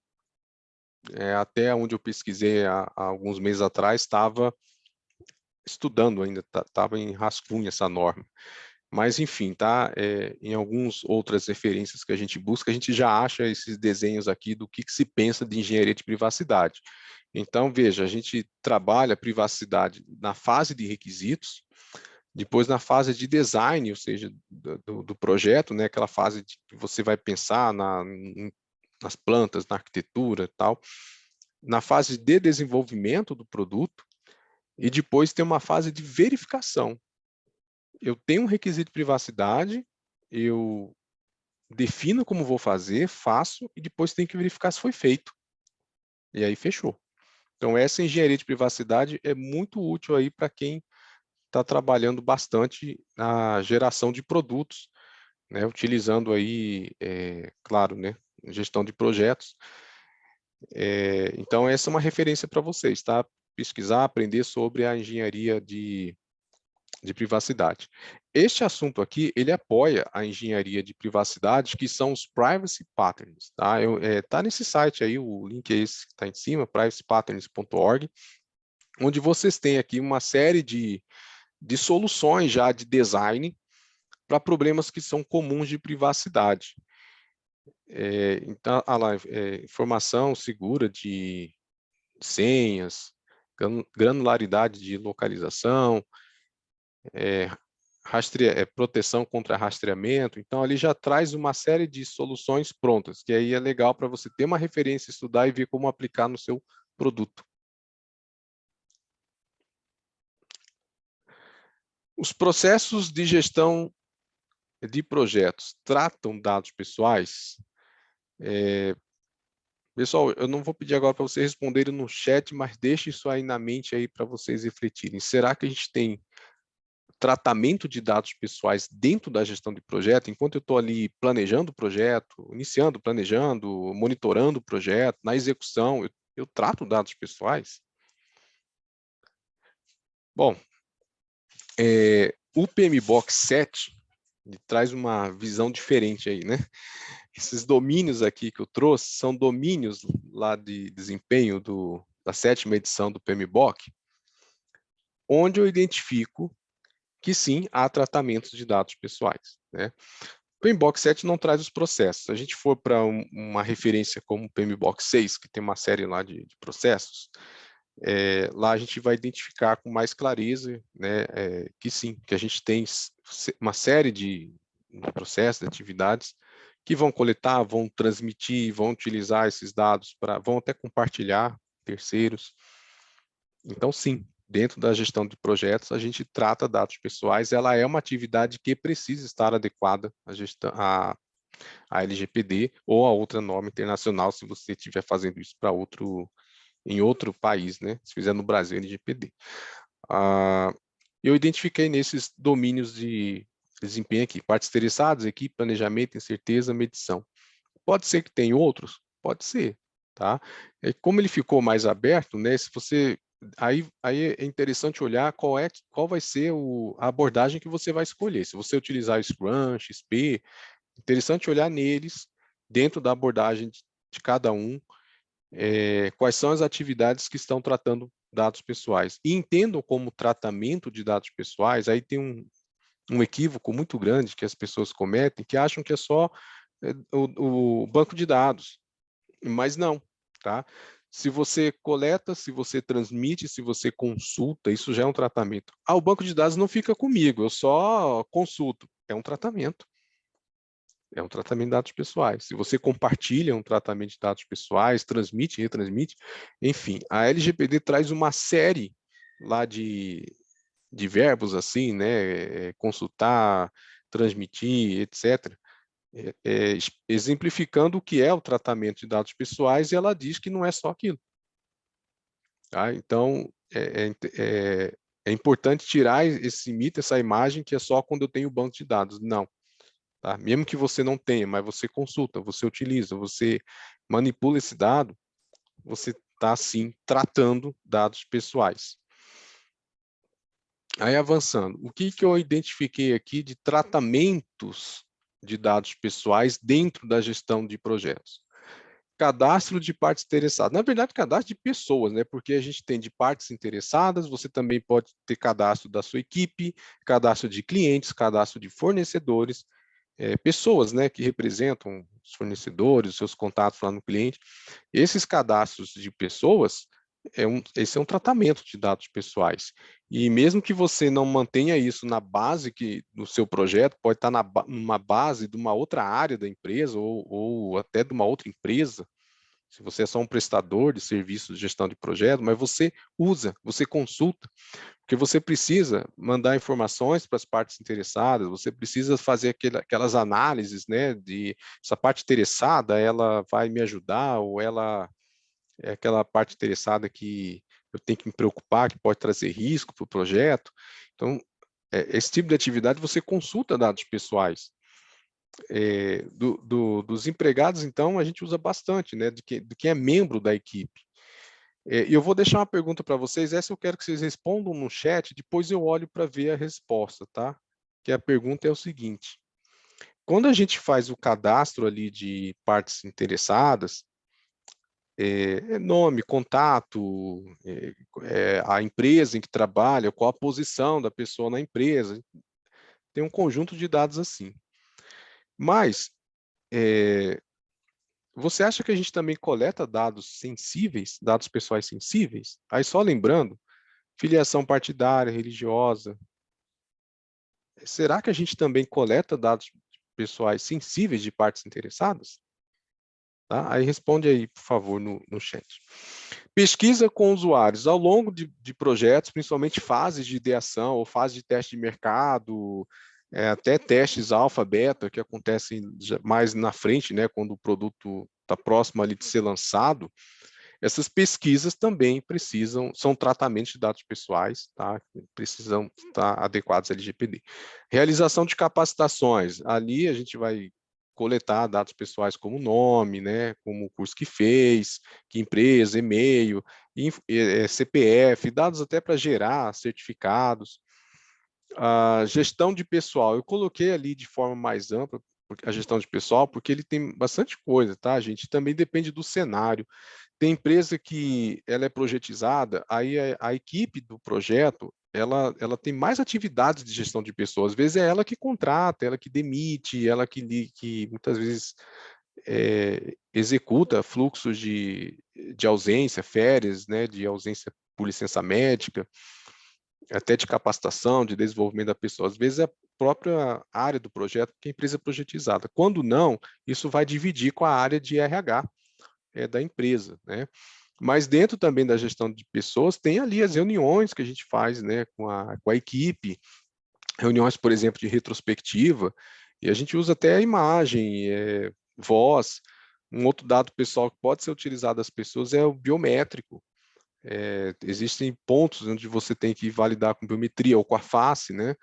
Até onde eu pesquisei há alguns meses atrás, estava estudando ainda, estava em rascunho essa norma. Mas, enfim, tá? Em algumas outras referências que a gente busca, a gente já acha esses desenhos aqui do que se pensa de engenharia de privacidade. Então, veja, a gente trabalha a privacidade na fase de requisitos, depois na fase de design, ou seja, do projeto, né? Aquela fase que você vai pensar nas plantas, na arquitetura e tal, na fase de desenvolvimento do produto, e depois tem uma fase de verificação. Eu tenho um requisito de privacidade, eu defino como vou fazer, faço, e depois tenho que verificar se foi feito. E aí fechou. Então, essa engenharia de privacidade é muito útil aí para quem está trabalhando bastante na geração de produtos, né, utilizando aí, claro, né, gestão de projetos. Então, essa é uma referência para vocês, tá? Pesquisar, aprender sobre a engenharia de privacidade. Este assunto aqui, ele apoia a engenharia de privacidade, que são os Privacy Patterns, tá? Tá nesse site aí, o link é esse que está em cima, privacypatterns.org, onde vocês têm aqui uma série de soluções já de design para problemas que são comuns de privacidade. Então, informação segura de senhas, granularidade de localização, proteção contra rastreamento. Então, ali já traz uma série de soluções prontas, que aí é legal para você ter uma referência, estudar e ver como aplicar no seu produto. Os processos de gestão de projetos tratam dados pessoais? Pessoal, eu não vou pedir agora para vocês responderem no chat, mas deixe isso aí na mente aí para vocês refletirem. Será que a gente tem tratamento de dados pessoais dentro da gestão de projeto? Enquanto eu estou ali planejando o projeto, iniciando, planejando, monitorando o projeto, na execução, eu trato dados pessoais? Bom, o PMBOK 7 ele traz uma visão diferente aí, né? Esses domínios aqui que eu trouxe são domínios lá de desempenho da 7ª edição do PMBOK, onde eu identifico que sim, há tratamentos de dados pessoais, né? O PMBOK 7 não traz os processos. Se a gente for para uma referência como o PMBOK 6, que tem uma série lá de processos, lá a gente vai identificar com mais clareza, né, que sim, que a gente tem uma série de processos, de atividades, que vão coletar, vão transmitir, vão utilizar esses dados, vão até compartilhar terceiros. Então, sim, dentro da gestão de projetos, a gente trata dados pessoais, ela é uma atividade que precisa estar adequada à LGPD ou a outra norma internacional, se você estiver fazendo isso em outro país, né? Se fizer no Brasil, LGPD. Eu identifiquei nesses domínios de desempenho aqui, partes interessadas, equipe, planejamento, incerteza, medição. Pode ser que tenha outros? Pode ser, tá? Como ele ficou mais aberto, né? Se você aí é interessante olhar qual vai ser a abordagem que você vai escolher. Se você utilizar Scrum, XP, interessante olhar neles, dentro da abordagem de cada um, quais são as atividades que estão tratando dados pessoais. E entendam como tratamento de dados pessoais, aí tem um equívoco muito grande que as pessoas cometem, que acham que é só o banco de dados, mas não, tá? Se você coleta, se você transmite, se você consulta, isso já é um tratamento. O banco de dados não fica comigo, eu só consulto. É um tratamento. É um tratamento de dados pessoais. Se você compartilha um tratamento de dados pessoais, transmite, retransmite, enfim, a LGPD traz uma série lá de verbos assim, né? Consultar, transmitir, etc., exemplificando o que é o tratamento de dados pessoais, e ela diz que não é só aquilo. Tá? Então, é importante tirar esse mito, essa imagem que é só quando eu tenho banco de dados. Não. Tá? Mesmo que você não tenha, mas você consulta, você utiliza, você manipula esse dado, você está, sim, tratando dados pessoais. Aí, avançando, o que eu identifiquei aqui de tratamentos de dados pessoais dentro da gestão de projetos? Cadastro de partes interessadas. Na verdade, cadastro de pessoas, né? Porque a gente tem de partes interessadas, você também pode ter cadastro da sua equipe, cadastro de clientes, cadastro de fornecedores, pessoas, né, que representam os fornecedores, os seus contatos lá no cliente. Esses cadastros de pessoas, esse é um tratamento de dados pessoais. E mesmo que você não mantenha isso na base do seu projeto, pode estar numa base de uma outra área da empresa ou até de uma outra empresa, se você é só um prestador de serviços de gestão de projeto, mas você usa, você consulta, porque você precisa mandar informações para as partes interessadas, você precisa fazer aquelas análises, né, de essa parte interessada, ela vai me ajudar, ou ela é aquela parte interessada que eu tenho que me preocupar, que pode trazer risco para o projeto. Então, esse tipo de atividade você consulta dados pessoais. Dos empregados, então, a gente usa bastante, né, de quem é membro da equipe. E eu vou deixar uma pergunta para vocês, essa eu quero que vocês respondam no chat, depois eu olho para ver a resposta, tá? Que a pergunta é o seguinte: quando a gente faz o cadastro ali de partes interessadas, nome, contato, a empresa em que trabalha, qual a posição da pessoa na empresa, tem um conjunto de dados assim. Mas, você acha que a gente também coleta dados sensíveis, dados pessoais sensíveis? Aí só lembrando, filiação partidária, religiosa, será que a gente também coleta dados pessoais sensíveis de partes interessadas? Tá? Aí responde aí, por favor, no chat. Pesquisa com usuários ao longo de projetos, principalmente fases de ideação ou fase de teste de mercado, até testes alfa, beta, que acontecem mais na frente, né, quando o produto está próximo ali de ser lançado. Essas pesquisas também são tratamentos de dados pessoais, tá? Precisam estar adequados à LGPD. Realização de capacitações, ali a gente vai coletar dados pessoais como nome, né, como o curso que fez, que empresa, e-mail, CPF, dados até para gerar certificados. A gestão de pessoal, eu coloquei ali de forma mais ampla a gestão de pessoal, porque ele tem bastante coisa, tá, gente? Também depende do cenário. Tem empresa que ela é projetizada, aí a equipe do projeto, ela tem mais atividades de gestão de pessoas. Às vezes é ela que contrata, ela que demite, ela que muitas vezes executa fluxos de ausência, férias, né, de ausência por licença médica, até de capacitação, de desenvolvimento da pessoa. Às vezes é a própria área do projeto que a empresa é projetizada. Quando não, isso vai dividir com a área de RH da empresa, né? Mas dentro também da gestão de pessoas, tem ali as reuniões que a gente faz, né, com a equipe, reuniões, por exemplo, de retrospectiva, e a gente usa até a imagem, voz. Um outro dado pessoal que pode ser utilizado das pessoas é o biométrico. Existem pontos onde você tem que validar com biometria ou com a face, né,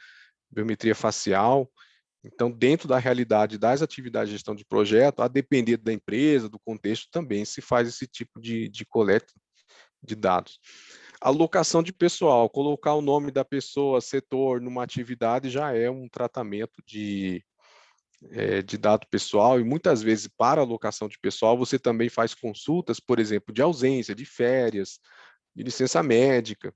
biometria facial. Então, dentro da realidade das atividades de gestão de projeto, a depender da empresa, do contexto, também se faz esse tipo de coleta de dados. Alocação de pessoal, colocar o nome da pessoa, setor, numa atividade já é um tratamento de dado pessoal, e muitas vezes para alocação de pessoal você também faz consultas, por exemplo, de ausência, de férias, de licença médica,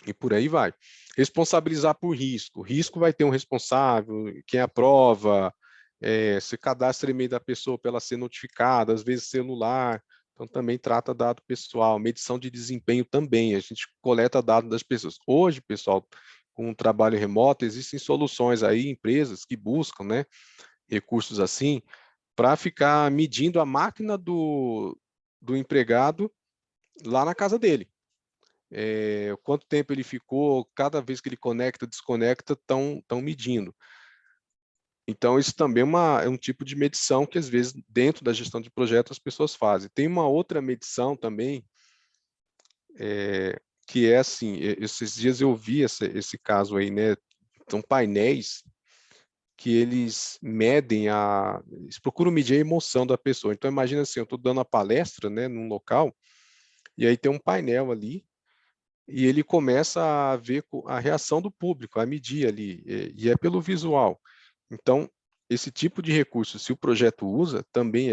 e por aí vai. Responsabilizar por risco. Risco vai ter um responsável, quem aprova, se cadastra e-mail da pessoa para ela ser notificada, às vezes celular, então também trata dado pessoal. Medição de desempenho também, a gente coleta dados das pessoas. Hoje, pessoal, com o trabalho remoto, existem soluções aí, empresas que buscam, né, recursos assim, para ficar medindo a máquina do empregado lá na casa dele. Quanto tempo ele ficou, cada vez que ele conecta, desconecta, estão medindo. Então, isso também é um tipo de medição que, às vezes, dentro da gestão de projeto, as pessoas fazem. Tem uma outra medição também, que é assim, esses dias eu vi esse caso aí, né? São painéis que eles eles procuram medir a emoção da pessoa. Então, imagina assim, eu estou dando a palestra, né, num local, e aí tem um painel ali, e ele começa a ver a reação do público, a medir ali, e é pelo visual. Então, esse tipo de recurso, se o projeto usa, também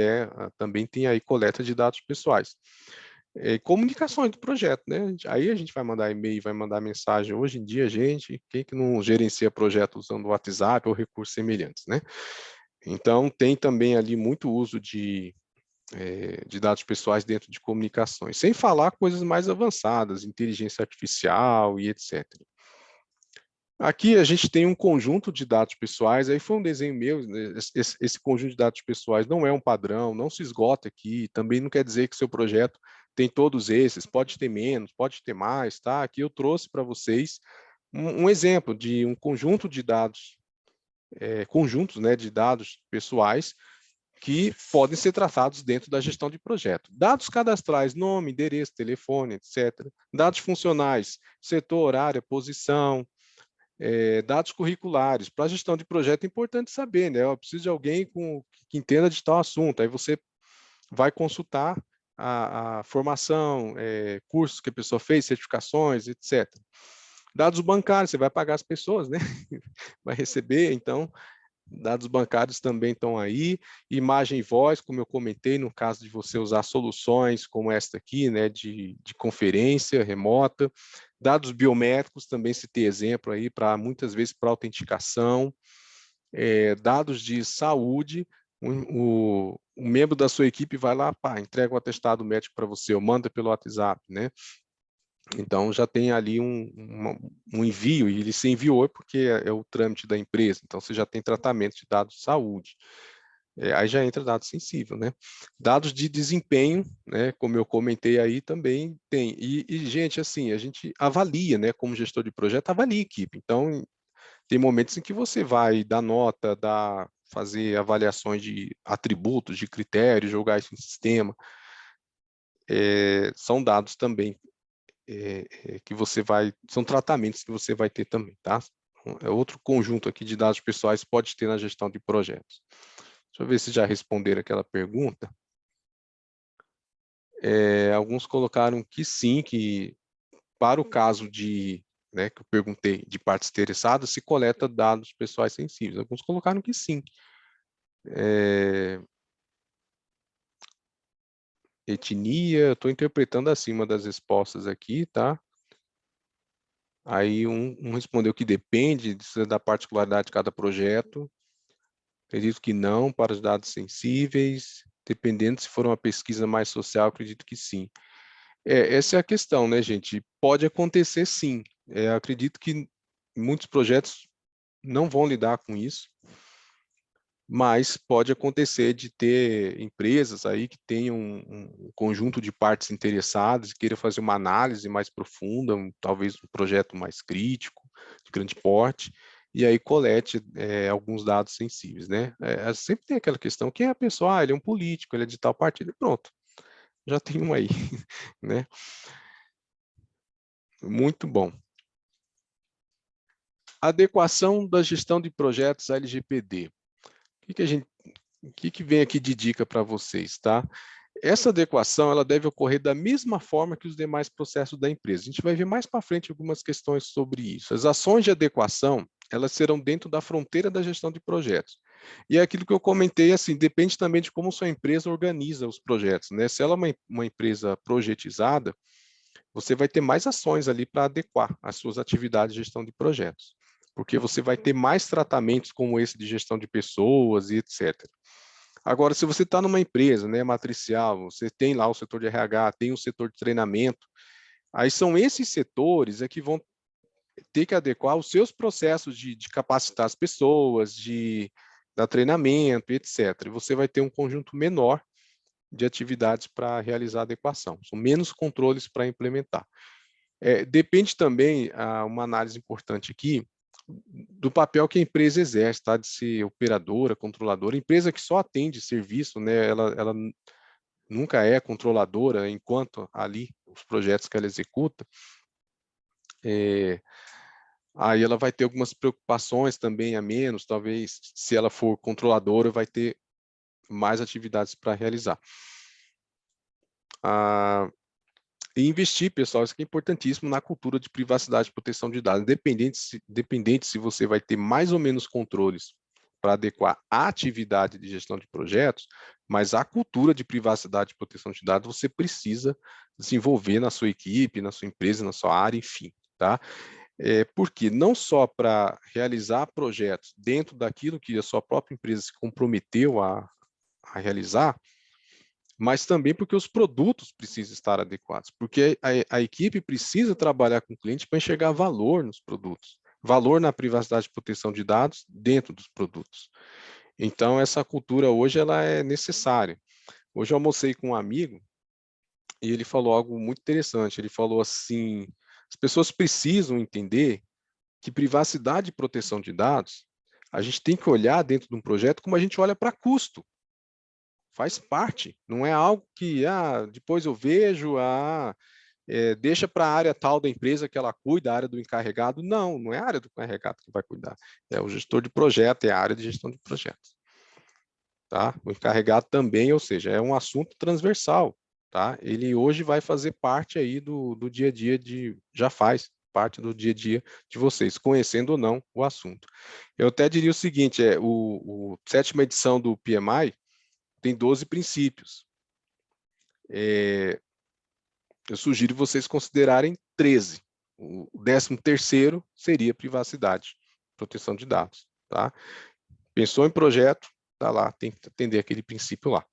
tem aí coleta de dados pessoais. Comunicações do projeto, né? Aí a gente vai mandar e-mail, vai mandar mensagem. Hoje em dia, quem que não gerencia projeto usando o WhatsApp ou recursos semelhantes, né? Então, tem também ali muito uso de dados pessoais dentro de comunicações, sem falar coisas mais avançadas, inteligência artificial e etc. Aqui a gente tem um conjunto de dados pessoais, aí foi um desenho meu, né? Esse conjunto de dados pessoais não é um padrão, não se esgota aqui, também não quer dizer que seu projeto tem todos esses, pode ter menos, pode ter mais, tá? Aqui eu trouxe para vocês um exemplo de um conjunto de dados, conjuntos, né, de dados pessoais, que podem ser tratados dentro da gestão de projeto. Dados cadastrais, nome, endereço, telefone, etc. Dados funcionais, setor, área, posição, dados curriculares. Para a gestão de projeto é importante saber, né? Eu preciso de alguém que entenda de tal assunto. Aí você vai consultar a formação, cursos que a pessoa fez, certificações, etc. Dados bancários, você vai pagar as pessoas, né? Vai receber, então dados bancários também estão aí, imagem e voz, como eu comentei, no caso de você usar soluções como esta aqui, né, de conferência remota, dados biométricos, também se tem exemplo aí, muitas vezes para autenticação, dados de saúde, o membro da sua equipe vai lá, pá, entrega um atestado médico para você, ou manda pelo WhatsApp, né? Então, já tem ali um envio, e ele se enviou porque é o trâmite da empresa. Então, você já tem tratamento de dados de saúde. Aí já entra dado sensível, né? Dados de desempenho, né? Como eu comentei aí, também tem. Gente, assim, a gente avalia, né? Como gestor de projeto, avalia a equipe. Então, tem momentos em que você vai dar nota, fazer avaliações de atributos, de critérios, jogar isso em sistema. São dados também que você vai, são tratamentos que você vai ter também, tá? É outro conjunto aqui de dados pessoais que pode ter na gestão de projetos. Deixa eu ver se já responderam aquela pergunta. Alguns colocaram que sim, que para o caso de, né, que eu perguntei, de partes interessadas, se coleta dados pessoais sensíveis. Alguns colocaram que sim. Etnia, estou interpretando acima das respostas aqui, tá? Aí um respondeu que depende da particularidade de cada projeto. Acredito que não, para os dados sensíveis. Dependendo se for uma pesquisa mais social, acredito que sim. Essa é a questão, né, gente? Pode acontecer sim. Acredito que muitos projetos não vão lidar com isso, mas pode acontecer de ter empresas aí que tenham um conjunto de partes interessadas e queira fazer uma análise mais profunda, talvez um projeto mais crítico, de grande porte, e aí colete alguns dados sensíveis, né? Sempre tem aquela questão, quem é a pessoa? Ele é um político, ele é de tal partido, pronto, já tem um aí, né? Muito bom. Adequação da gestão de projetos à LGPD. O que vem aqui de dica para vocês, tá? Essa adequação ela deve ocorrer da mesma forma que os demais processos da empresa. A gente vai ver mais para frente algumas questões sobre isso. As ações de adequação elas serão dentro da fronteira da gestão de projetos. E é aquilo que eu comentei, assim, depende também de como sua empresa organiza os projetos, né? Se ela é uma empresa projetizada, você vai ter mais ações ali para adequar as suas atividades de gestão de projetos, porque você vai ter mais tratamentos como esse de gestão de pessoas e etc. Agora, se você está numa empresa, né, matricial, você tem lá o setor de RH, tem o setor de treinamento, aí são esses setores que vão ter que adequar os seus processos de capacitar as pessoas, de dar treinamento, etc. E você vai ter um conjunto menor de atividades para realizar a adequação. São menos controles para implementar. Depende também, uma análise importante aqui, do papel que a empresa exerce, tá? De ser operadora, controladora. Empresa que só atende serviço, né? Ela nunca é controladora enquanto ali os projetos que ela executa. Aí ela vai ter algumas preocupações também a menos, talvez se ela for controladora vai ter mais atividades para realizar. E investir, pessoal, isso aqui é importantíssimo na cultura de privacidade e proteção de dados, independente se você vai ter mais ou menos controles para adequar a atividade de gestão de projetos, mas a cultura de privacidade e proteção de dados você precisa desenvolver na sua equipe, na sua empresa, na sua área, enfim, tá? Porque não só para realizar projetos dentro daquilo que a sua própria empresa se comprometeu a realizar, mas também porque os produtos precisam estar adequados, porque a equipe precisa trabalhar com o cliente para enxergar valor nos produtos, valor na privacidade e proteção de dados dentro dos produtos. Então, essa cultura hoje ela é necessária. Hoje eu almocei com um amigo e ele falou algo muito interessante. Ele falou assim, as pessoas precisam entender que privacidade e proteção de dados, a gente tem que olhar dentro de um projeto como a gente olha para custo. Faz parte, não é algo que depois eu vejo, deixa para a área tal da empresa que ela cuida, a área do encarregado. Não, não é a área do encarregado que vai cuidar, é o gestor de projeto, é a área de gestão de projetos. Tá? O encarregado também, ou seja, é um assunto transversal. Tá? Ele hoje vai fazer parte aí do dia a dia já faz parte do dia a dia de vocês, conhecendo ou não o assunto. Eu até diria o seguinte, o sétima edição do PMI tem 12 princípios. Eu sugiro vocês considerarem 13. O 13º seria privacidade, proteção de dados. Tá? Pensou em projeto, tá lá, tem que atender aquele princípio lá.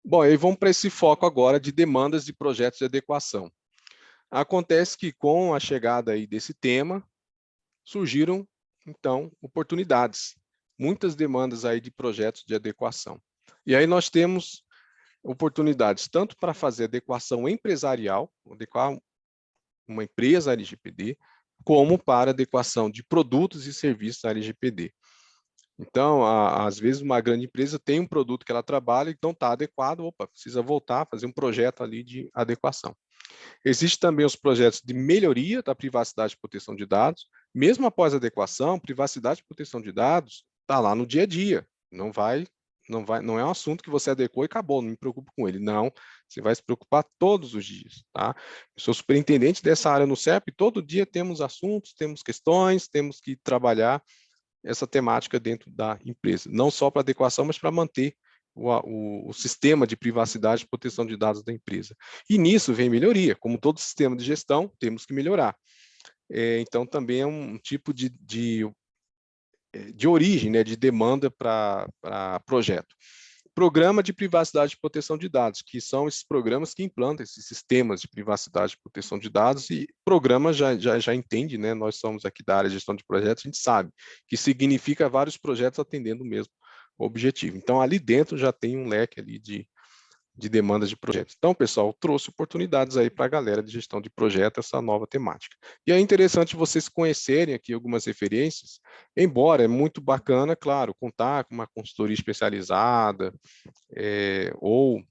Bom, aí vamos para esse foco agora de demandas de projetos de adequação. Acontece que com a chegada aí desse tema, surgiram, então, oportunidades. Muitas demandas aí de projetos de adequação. E aí nós temos oportunidades tanto para fazer adequação empresarial, adequar uma empresa à LGPD, como para adequação de produtos e serviços à LGPD. Então, às vezes, uma grande empresa tem um produto que ela trabalha, então está adequado, opa, precisa voltar a fazer um projeto ali de adequação. Existem também os projetos de melhoria da privacidade e proteção de dados. Mesmo após a adequação, privacidade e proteção de dados está lá no dia a dia. Não é um assunto que você adequou e acabou, não me preocupo com ele. Não, você vai se preocupar todos os dias, tá? Eu sou superintendente dessa área no CEP e todo dia temos assuntos, temos questões, temos que trabalhar essa temática dentro da empresa. Não só para adequação, mas para manter o sistema de privacidade e proteção de dados da empresa. E nisso vem melhoria. Como todo sistema de gestão, temos que melhorar. Então, também é um tipo de origem, né, de demanda para projeto. Programa de privacidade e proteção de dados, que são esses programas que implantam esses sistemas de privacidade e proteção de dados, e programa já entende, né? Nós somos aqui da área de gestão de projetos, a gente sabe que significa vários projetos atendendo o mesmo objetivo. Então, ali dentro já tem um leque ali de demandas de projetos. Então, pessoal, trouxe oportunidades aí para a galera de gestão de projeto, essa nova temática. E é interessante vocês conhecerem aqui algumas referências, embora é muito bacana, claro, contar com uma consultoria especializada, ou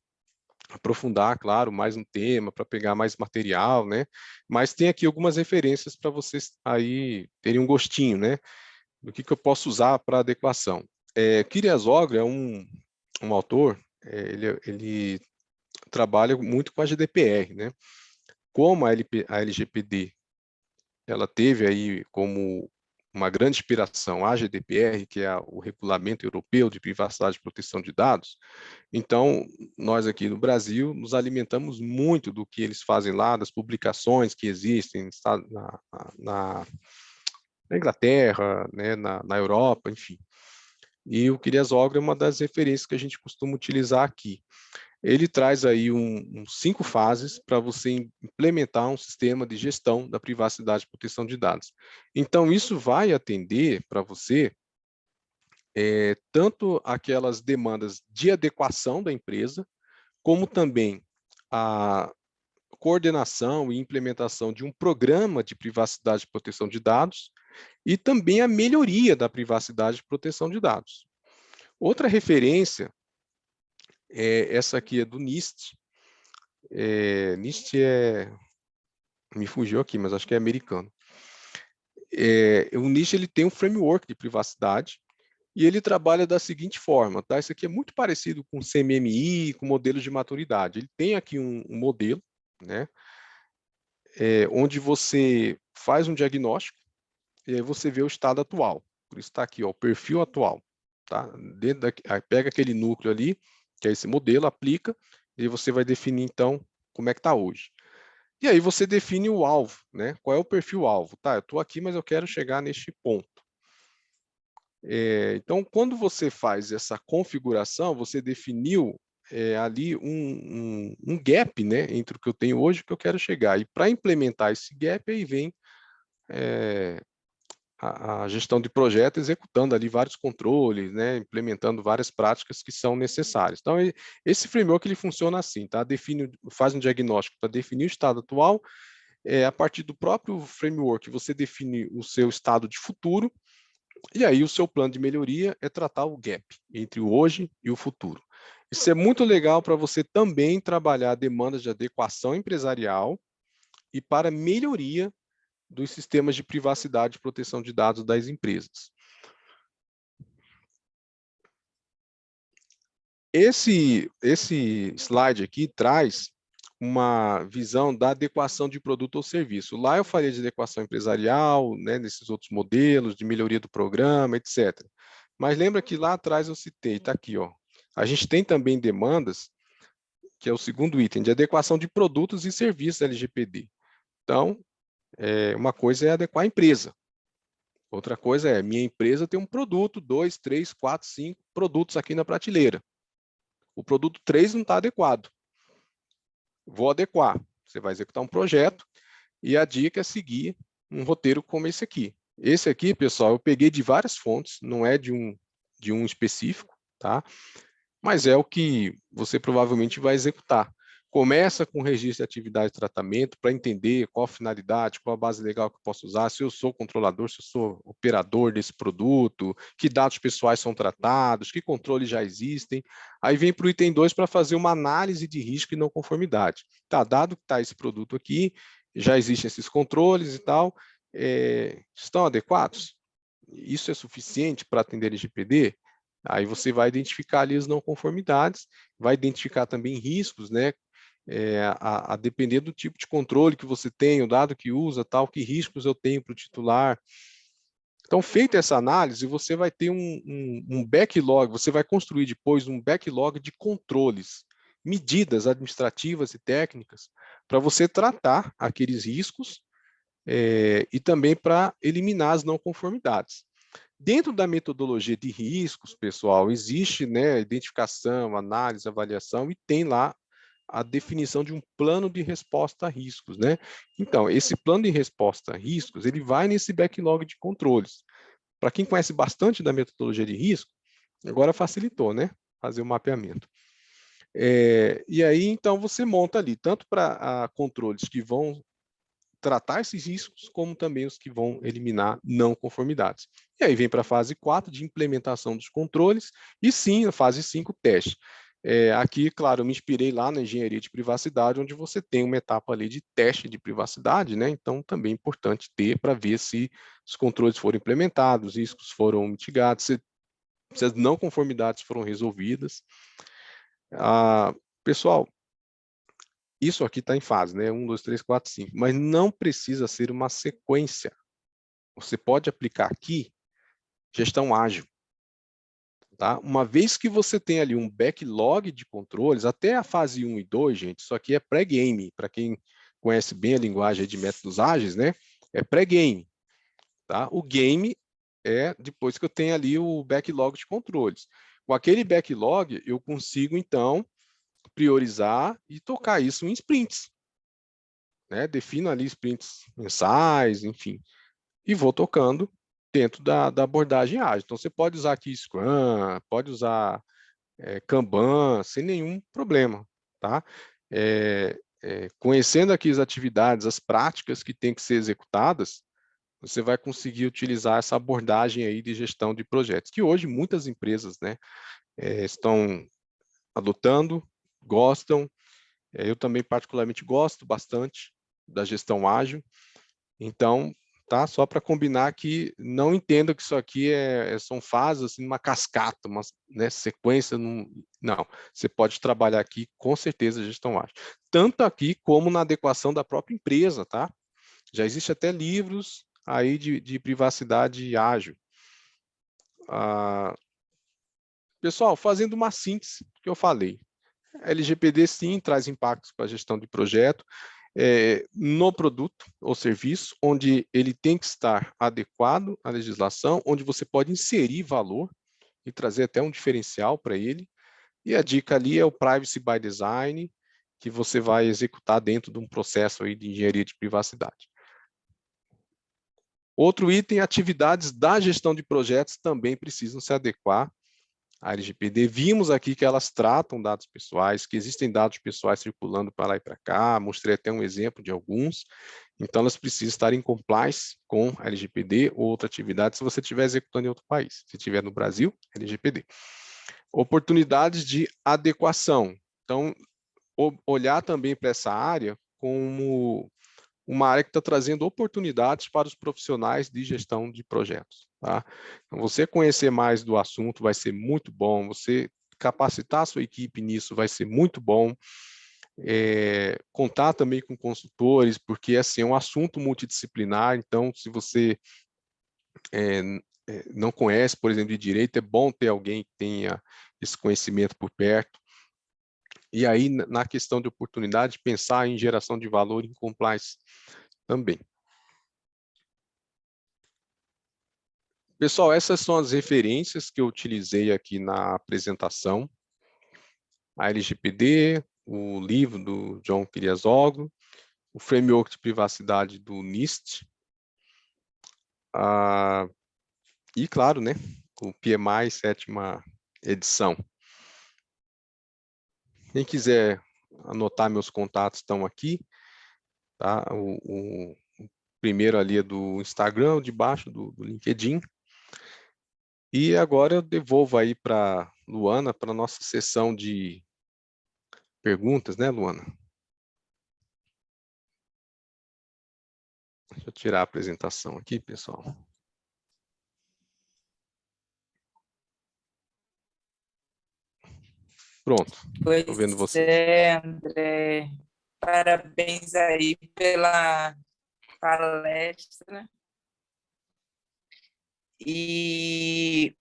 aprofundar, claro, mais um tema, para pegar mais material, né? Mas tem aqui algumas referências para vocês aí terem um gostinho, né? Do que eu posso usar para adequação. Kiriazoglu é um autor, ele trabalha muito com a GDPR, né? Como a LGPD, ela teve aí como uma grande inspiração a GDPR, que é o Regulamento Europeu de Privacidade e Proteção de Dados. Então, nós aqui no Brasil nos alimentamos muito do que eles fazem lá, das publicações que existem na Inglaterra, né, na Europa, enfim. E o Kiriazoglu é uma das referências que a gente costuma utilizar aqui. Ele traz aí uns 5 fases para você implementar um sistema de gestão da privacidade e proteção de dados. Então, isso vai atender para você tanto aquelas demandas de adequação da empresa, como também a coordenação e implementação de um programa de privacidade e proteção de dados, e também a melhoria da privacidade e proteção de dados. Outra referência, essa aqui é do NIST. NIST me fugiu aqui, mas acho que é americano. O NIST ele tem um framework de privacidade, e ele trabalha da seguinte forma, tá? Isso aqui é muito parecido com CMMI, com modelos de maturidade. Ele tem aqui um modelo, né? Onde você faz um diagnóstico e aí você vê o estado atual. Por isso está aqui, ó, o perfil atual. Tá? Aí pega aquele núcleo ali, que é esse modelo, aplica, e você vai definir, então, como é que está hoje. E aí você define o alvo, né? Qual é o perfil alvo? Tá, eu estou aqui, mas eu quero chegar neste ponto. Então, quando você faz essa configuração, você definiu ali um gap, né, entre o que eu tenho hoje e o que eu quero chegar. E para implementar esse gap, aí vem a gestão de projeto, executando ali vários controles, né, implementando várias práticas que são necessárias. Então, esse framework ele funciona assim, tá? Faz um diagnóstico para definir o estado atual, a partir do próprio framework você define o seu estado de futuro, e aí o seu plano de melhoria é tratar o gap entre o hoje e o futuro. Isso é muito legal para você também trabalhar demandas de adequação empresarial e para melhoria dos sistemas de privacidade e proteção de dados das empresas. Esse slide aqui traz uma visão da adequação de produto ou serviço. Lá eu falei de adequação empresarial, né, nesses outros modelos, de melhoria do programa, etc. Mas lembra que lá atrás eu citei, está aqui, ó. A gente tem também demandas, que é o segundo item, de adequação de produtos e serviços LGPD. Então, uma coisa é adequar a empresa. Outra coisa é, minha empresa tem um produto, 2, 3, 4, 5 produtos aqui na prateleira. o produto 3 não está adequado. Vou adequar. Você vai executar um projeto e a dica é seguir um roteiro como esse aqui. Esse aqui, pessoal, eu peguei de várias fontes, não é de um específico, tá? Mas é o que você provavelmente vai executar. Começa com o registro de atividade de tratamento para entender qual a finalidade, qual a base legal que eu posso usar, se eu sou controlador, se eu sou operador desse produto, que dados pessoais são tratados, que controles já existem. Aí vem para o item 2 para fazer uma análise de risco e não conformidade. Tá, dado que está esse produto aqui, já existem esses controles e tal, estão adequados? Isso é suficiente para atender LGPD? Aí você vai identificar ali as não conformidades, vai identificar também riscos, né? A depender do tipo de controle que você tem, o dado que usa, tal, que riscos eu tenho para o titular. Então, feita essa análise, você vai ter um backlog, você vai construir depois um backlog de controles, medidas administrativas e técnicas, para você tratar aqueles riscos e também para eliminar as não conformidades. Dentro da metodologia de riscos, pessoal, existe, né, identificação, análise, avaliação e tem lá a definição de um plano de resposta a riscos, né? Então, esse plano de resposta a riscos, ele vai nesse backlog de controles. Para quem conhece bastante da metodologia de risco, agora facilitou, né? Fazer o mapeamento. E aí, então, você monta ali, tanto para controles que vão tratar esses riscos, como também os que vão eliminar não conformidades. E aí vem para a fase 4, de implementação dos controles, e sim, a fase 5, teste. Aqui, claro, eu me inspirei lá na engenharia de privacidade, onde você tem uma etapa ali de teste de privacidade, né? Então, também é importante ter para ver se os controles foram implementados, os riscos foram mitigados, se as não conformidades foram resolvidas. Pessoal, isso aqui está em fase, né? 1, 2, 3, 4, 5. Mas não precisa ser uma sequência. Você pode aplicar aqui gestão ágil. Tá? Uma vez que você tem ali um backlog de controles, até a fase 1 e 2, gente, isso aqui é pré-game. Para quem conhece bem a linguagem de métodos ágeis, né? É pré-game. Tá? O game é depois que eu tenho ali o backlog de controles. Com aquele backlog, eu consigo, então, priorizar e tocar isso em sprints. Né? Defino ali sprints mensais, enfim, e vou tocando dentro da abordagem ágil. Então, você pode usar aqui Scrum, pode usar Kanban, sem nenhum problema, tá? Conhecendo aqui as atividades, as práticas que têm que ser executadas, você vai conseguir utilizar essa abordagem aí de gestão de projetos, que hoje muitas empresas, né, estão adotando, gostam. Eu também particularmente gosto bastante da gestão ágil. Então, tá? Só para combinar que não entenda que isso aqui são fases, assim, uma cascata, uma, né, sequência. Não, você pode trabalhar aqui com certeza a gestão ágil. Tanto aqui como na adequação da própria empresa, tá? Já existe até livros aí de privacidade ágil. Pessoal, fazendo uma síntese do que eu falei. LGPD, sim, traz impactos para a gestão de projeto, no produto ou serviço, onde ele tem que estar adequado à legislação, onde você pode inserir valor e trazer até um diferencial para ele. E a dica ali é o Privacy by Design, que você vai executar dentro de um processo aí de engenharia de privacidade. Outro item, atividades da gestão de projetos também precisam se adequar a LGPD. Vimos aqui que elas tratam dados pessoais, que existem dados pessoais circulando para lá e para cá, mostrei até um exemplo de alguns, então elas precisam estar em compliance com a LGPD ou outra atividade se você estiver executando em outro país. Se estiver no Brasil, LGPD. Oportunidades de adequação. Então, olhar também para essa área como uma área que está trazendo oportunidades para os profissionais de gestão de projetos. Tá? Então, você conhecer mais do assunto vai ser muito bom, você capacitar a sua equipe nisso vai ser muito bom, contar também com consultores, porque assim, é um assunto multidisciplinar, então se você não conhece, por exemplo, de direito, é bom ter alguém que tenha esse conhecimento por perto. E aí, na questão de oportunidade, pensar em geração de valor em compliance também. Pessoal, essas são as referências que eu utilizei aqui na apresentação. a LGPD, o livro do John Kiriasoglou, o framework de privacidade do NIST, e, claro, né, o PMI 7ª edição. Quem quiser anotar, meus contatos estão aqui, tá? O primeiro ali é do Instagram, o de baixo do LinkedIn. E agora eu devolvo aí para Luana, para a nossa sessão de perguntas, né, Luana? Deixa eu tirar a apresentação aqui, pessoal. Pronto, estou vendo Pois vocês. é, André. Parabéns aí pela palestra. E,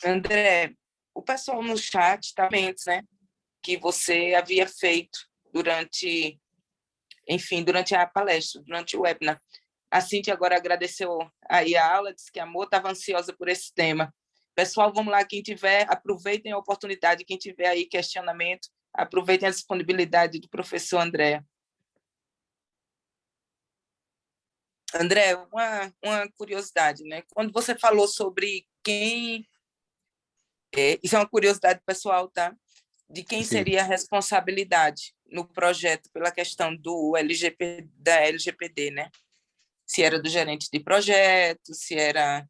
André, o pessoal no chat também, né, que você havia feito durante, enfim, durante a palestra, durante o webinar. A Cíntia agora agradeceu aí a aula, disse que amor, estava ansiosa por esse tema. Pessoal, vamos lá, quem tiver, aproveitem a oportunidade, quem tiver aí questionamento, aproveitem a disponibilidade do professor André. André, uma curiosidade, né? Quando você falou sobre quem... isso é uma curiosidade pessoal, tá? De quem Sim. seria a responsabilidade no projeto pela questão do da LGPD, né? Se era do gerente de projeto, se era,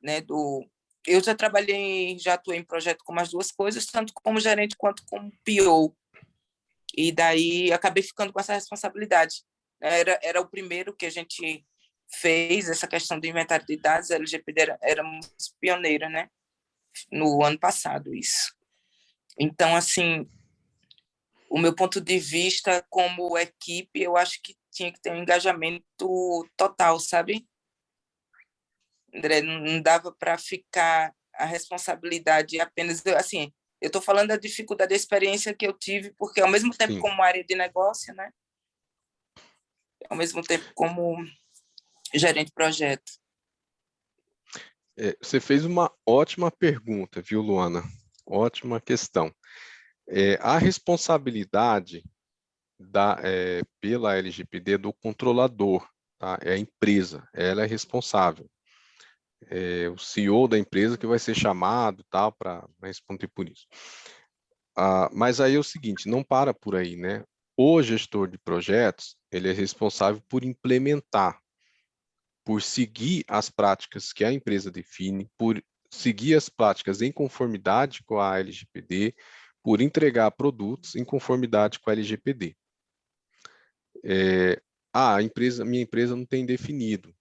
né, do... Eu já atuei em projeto com as duas coisas, tanto como gerente quanto como PO. E daí acabei ficando com essa responsabilidade. Era o primeiro que a gente fez, essa questão do inventário de dados, a LGPD éramos pioneira, né? No ano passado, isso. Então, assim, o meu ponto de vista como equipe, eu acho que tinha que ter um engajamento total, sabe? André, não dava para ficar a responsabilidade apenas... Assim, eu estou falando da dificuldade da experiência que eu tive, porque ao mesmo tempo Sim. como área de negócio, né? Ao mesmo tempo como gerente de projeto. Você fez uma ótima pergunta, viu, Luana? Ótima questão. A responsabilidade pela LGPD é do controlador, tá? É a empresa, ela é responsável. O CEO da empresa que vai ser chamado, tal, para responder por isso. Mas aí é o seguinte, não para por aí, né? O gestor de projetos, ele é responsável por implementar, por seguir as práticas que a empresa define, por seguir as práticas em conformidade com a LGPD, por entregar produtos em conformidade com a LGPD. Minha empresa não tem definido,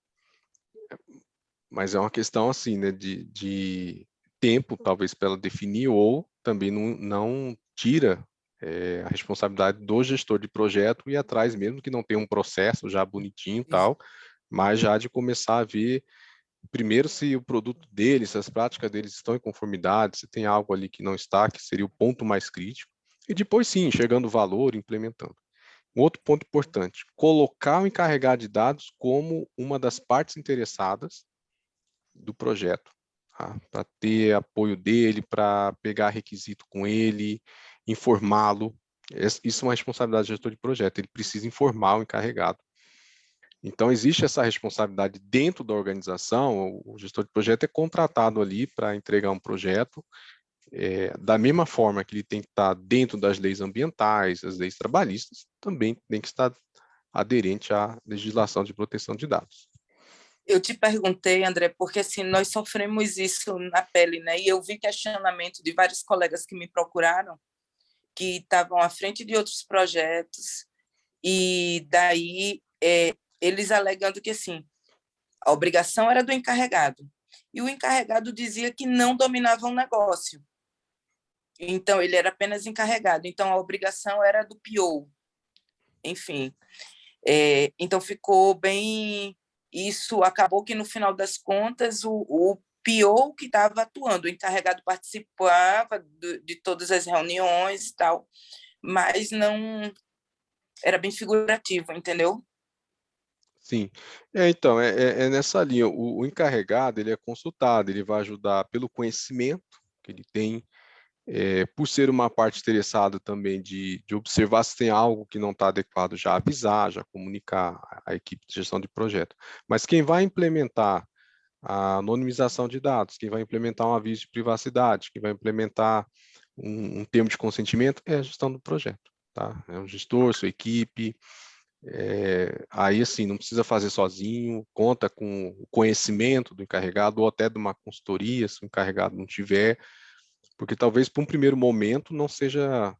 mas é uma questão assim, né, de tempo, talvez para ela definir, ou também não tira a responsabilidade do gestor de projeto e atrás, mesmo que não tenha um processo já bonitinho e tal, mas já de começar a ver primeiro se o produto deles, se as práticas deles estão em conformidade, se tem algo ali que não está, que seria o ponto mais crítico, e depois sim, enxergando o valor, implementando. Um outro ponto importante, colocar o encarregado de dados como uma das partes interessadas do projeto, tá? Para ter apoio dele, para pegar requisito com ele, informá-lo. Isso é uma responsabilidade do gestor de projeto, ele precisa informar o encarregado. Então, existe essa responsabilidade dentro da organização, o gestor de projeto é contratado ali para entregar um projeto, da mesma forma que ele tem que estar dentro das leis ambientais, as leis trabalhistas, também tem que estar aderente à legislação de proteção de dados. Eu te perguntei, André, porque assim, nós sofremos isso na pele, né? E eu vi questionamento de vários colegas que me procuraram, que estavam à frente de outros projetos, e daí eles alegando que assim, a obrigação era do encarregado, e o encarregado dizia que não dominava o negócio. Então, ele era apenas encarregado. Então, a obrigação era do PO. Enfim, então ficou bem... Isso acabou que, no final das contas, o PO que estava atuando, o encarregado participava de todas as reuniões e tal, mas não... Era bem figurativo, entendeu? Sim, então, é nessa linha, o encarregado, ele é consultado, ele vai ajudar pelo conhecimento que ele tem, Por ser uma parte interessada também de observar se tem algo que não está adequado, já avisar, já comunicar à equipe de gestão de projeto. Mas quem vai implementar a anonimização de dados, quem vai implementar um aviso de privacidade, quem vai implementar um termo de consentimento é a gestão do projeto, tá? É o gestor, sua equipe. Aí, assim, não precisa fazer sozinho, conta com o conhecimento do encarregado ou até de uma consultoria, se o encarregado não tiver, porque talvez para um primeiro momento não seja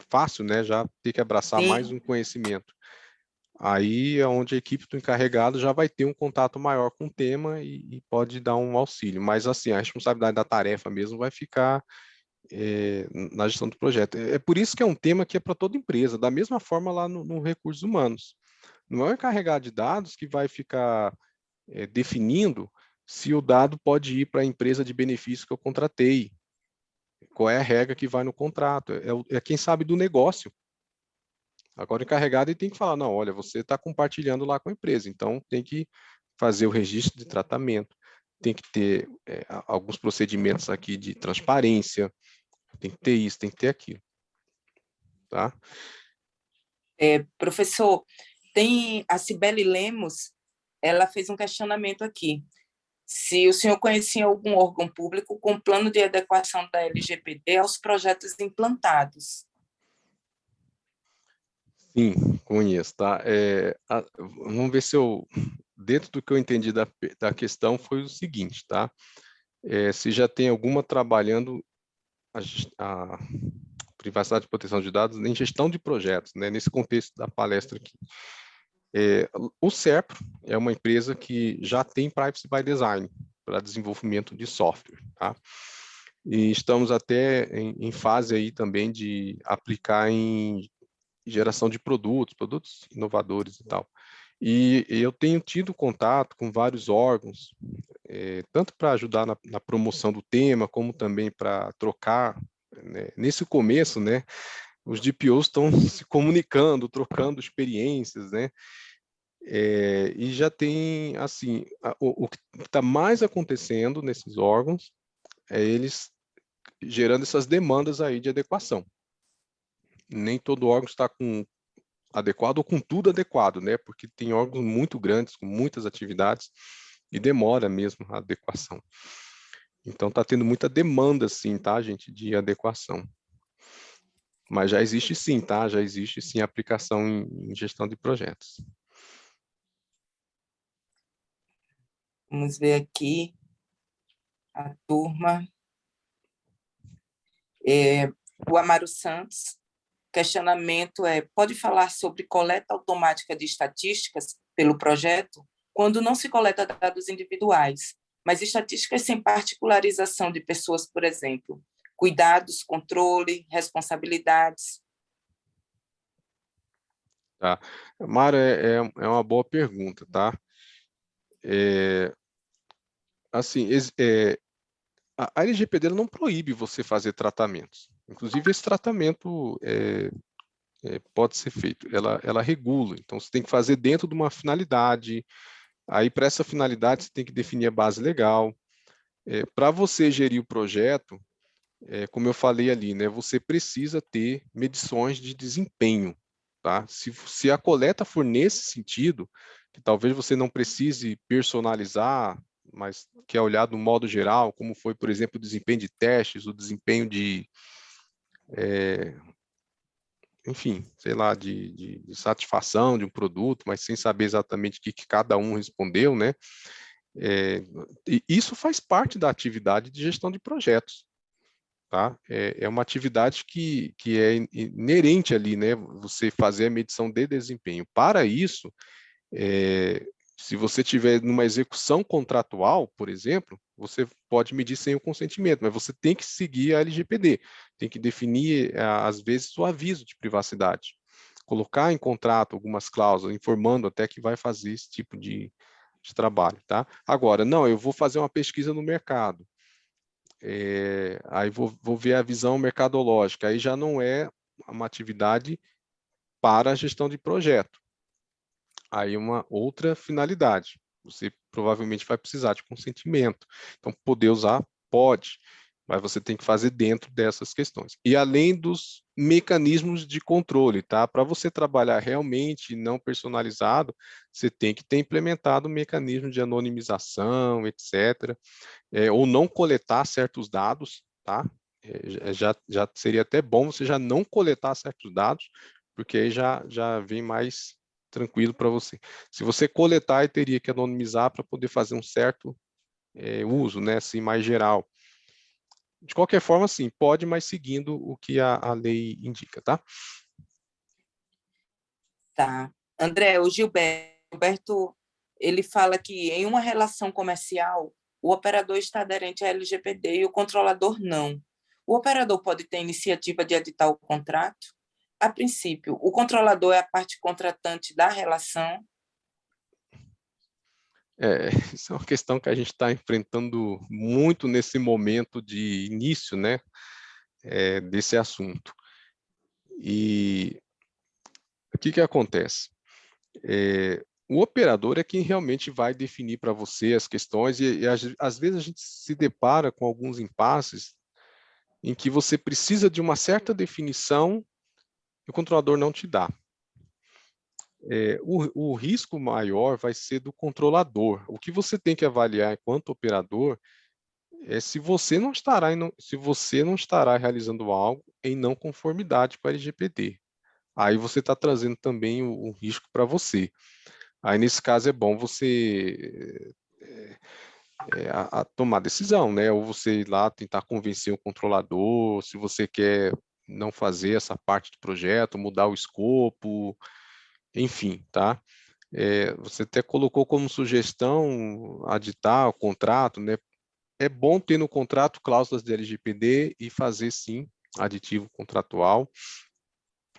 fácil, né, já ter que abraçar mais Sim, um conhecimento. Aí é onde a equipe do encarregado já vai ter um contato maior com o tema e pode dar um auxílio. Mas, assim, a responsabilidade da tarefa mesmo vai ficar na gestão do projeto. É por isso que é um tema que é para toda empresa, da mesma forma lá no Recursos Humanos. Não é o encarregado de dados que vai ficar definindo se o dado pode ir para a empresa de benefício que eu contratei, qual é a regra que vai no contrato, é quem sabe do negócio. Agora, o encarregado ele tem que falar, não, olha, você está compartilhando lá com a empresa, então tem que fazer o registro de tratamento, tem que ter alguns procedimentos aqui de transparência, tem que ter isso, tem que ter aquilo, tá? professor, tem a Cibele Lemos, ela fez um questionamento aqui. Se o senhor conhecia algum órgão público com plano de adequação da LGPD aos projetos implantados. Sim, conheço, tá? Vamos ver se eu, dentro do que eu entendi da questão, foi o seguinte, tá? Se já tem alguma trabalhando a privacidade e proteção de dados em gestão de projetos, né? Nesse contexto da palestra aqui. O SERPRO é uma empresa que já tem Privacy by Design para desenvolvimento de software, tá? E estamos até em fase aí também de aplicar em geração de produtos inovadores e tal. E eu tenho tido contato com vários órgãos, tanto para ajudar na promoção do tema, como também para trocar, né? Nesse começo, né, os DPOs estão se comunicando, trocando experiências, né? E já tem, assim, o que está mais acontecendo nesses órgãos é eles gerando essas demandas aí de adequação. Nem todo órgão está com adequado ou com tudo adequado, né? Porque tem órgãos muito grandes, com muitas atividades, e demora mesmo a adequação. Então, está tendo muita demanda, sim, tá, gente, de adequação. Mas já existe sim, tá? Já existe sim aplicação em gestão de projetos. Vamos ver aqui a turma. O Amaro Santos, questionamento pode falar sobre coleta automática de estatísticas pelo projeto quando não se coleta dados individuais, mas estatísticas sem particularização de pessoas, por exemplo, cuidados, controle, responsabilidades. Tá. Mara, é uma boa pergunta, tá? Assim, a LGPD não proíbe você fazer tratamentos. Inclusive, esse tratamento pode ser feito. Ela regula. Então, você tem que fazer dentro de uma finalidade. Aí, para essa finalidade, você tem que definir a base legal. Para você gerir o projeto, como eu falei ali, né, você precisa ter medições de desempenho. Tá? Se a coleta for nesse sentido, que talvez você não precise personalizar, mas que é olhado no modo geral, como foi, por exemplo, o desempenho de testes, o desempenho de, enfim, sei lá, de satisfação de um produto, mas sem saber exatamente o que cada um respondeu, né? E isso faz parte da atividade de gestão de projetos. Tá? É uma atividade que é inerente ali, né? Você fazer a medição de desempenho. Para isso, se você tiver numa execução contratual, por exemplo, você pode medir sem o consentimento, mas você tem que seguir a LGPD, tem que definir, às vezes, o aviso de privacidade, colocar em contrato algumas cláusulas, informando até que vai fazer esse tipo de trabalho, tá? Agora, não, eu vou fazer uma pesquisa no mercado, aí vou ver a visão mercadológica, aí já não é uma atividade para a gestão de projeto. Aí uma outra finalidade. Você provavelmente vai precisar de consentimento. Então, poder usar, pode, mas você tem que fazer dentro dessas questões. E além dos mecanismos de controle, tá? Para você trabalhar realmente não personalizado, você tem que ter implementado um mecanismo de anonimização, etc., ou não coletar certos dados, tá? Já seria até bom você já não coletar certos dados, porque aí já vem mais tranquilo para você. Se você coletar, teria que anonimizar para poder fazer um certo uso, né, assim, mais geral. De qualquer forma, sim, pode, mas seguindo o que a lei indica, tá? Tá. André, o Gilberto, ele fala que em uma relação comercial, o operador está aderente à LGPD e o controlador não. O operador pode ter iniciativa de editar o contrato? A princípio, o controlador é a parte contratante da relação? Isso é uma questão que a gente está enfrentando muito nesse momento de início, né, desse assunto. E o que acontece? O operador é quem realmente vai definir para você as questões e às vezes a gente se depara com alguns impasses em que você precisa de uma certa definição e o controlador não te dá. O risco maior vai ser do controlador. O que você tem que avaliar enquanto operador é se você não estará realizando algo em não conformidade com a LGPD. Aí você está trazendo também o risco para você. Aí, nesse caso, é bom você tomar decisão, né? Ou você ir lá tentar convencer o controlador, se você quer não fazer essa parte do projeto, mudar o escopo, enfim, tá? Você até colocou como sugestão aditar o contrato, né? É bom ter no contrato cláusulas de LGPD e fazer, sim, aditivo contratual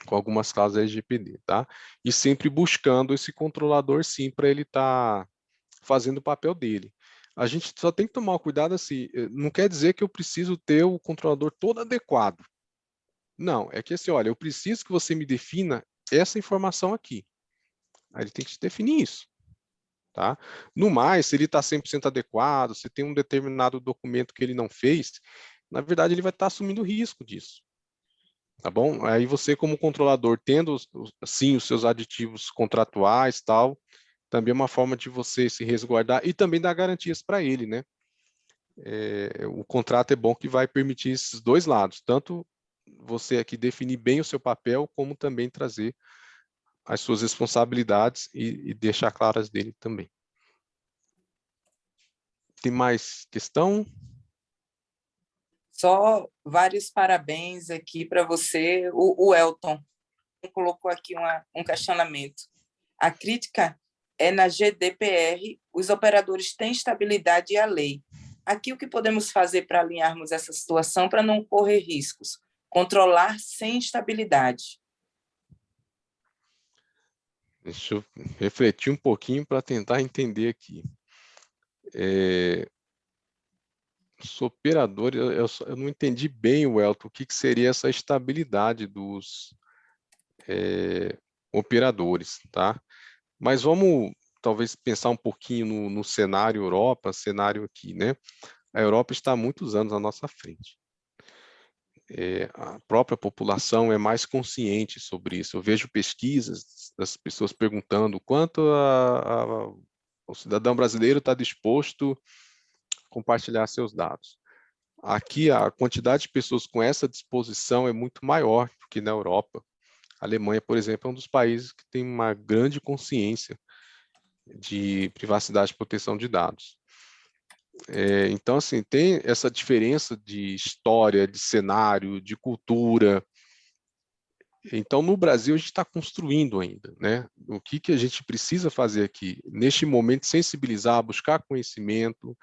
com algumas cláusulas LGPD, tá? E sempre buscando esse controlador, sim, para ele estar fazendo o papel dele. A gente só tem que tomar cuidado assim, não quer dizer que eu preciso ter o controlador todo adequado. Não, é que assim, olha, eu preciso que você me defina essa informação aqui. Aí ele tem que te definir isso. Tá? No mais, se ele está 100% adequado, se tem um determinado documento que ele não fez, na verdade ele vai estar assumindo o risco disso. Tá bom? Aí você, como controlador, tendo sim os seus aditivos contratuais, tal, também é uma forma de você se resguardar e também dar garantias para ele, né? O contrato é bom que vai permitir esses dois lados, tanto você aqui definir bem o seu papel, como também trazer as suas responsabilidades e deixar claras dele também. Tem mais questão? Só vários parabéns aqui para você. O Elton colocou aqui um questionamento. A crítica é na GDPR, os operadores têm estabilidade e a lei. Aqui o que podemos fazer para alinharmos essa situação para não correr riscos? Controlar sem estabilidade. Deixa eu refletir um pouquinho para tentar entender aqui. Sou operador, eu não entendi bem, Welton, o que seria essa estabilidade dos operadores, tá? Mas vamos talvez pensar um pouquinho no cenário Europa, cenário aqui, né? A Europa está há muitos anos à nossa frente. A própria população é mais consciente sobre isso. Eu vejo pesquisas das pessoas perguntando quanto o cidadão brasileiro está disposto a compartilhar seus dados. Aqui, a quantidade de pessoas com essa disposição é muito maior do que na Europa. A Alemanha, por exemplo, é um dos países que tem uma grande consciência de privacidade e proteção de dados. Então, assim, tem essa diferença de história, de cenário, de cultura. Então, no Brasil, a gente está construindo ainda, né? O que a gente precisa fazer aqui? Neste momento, sensibilizar, buscar conhecimento.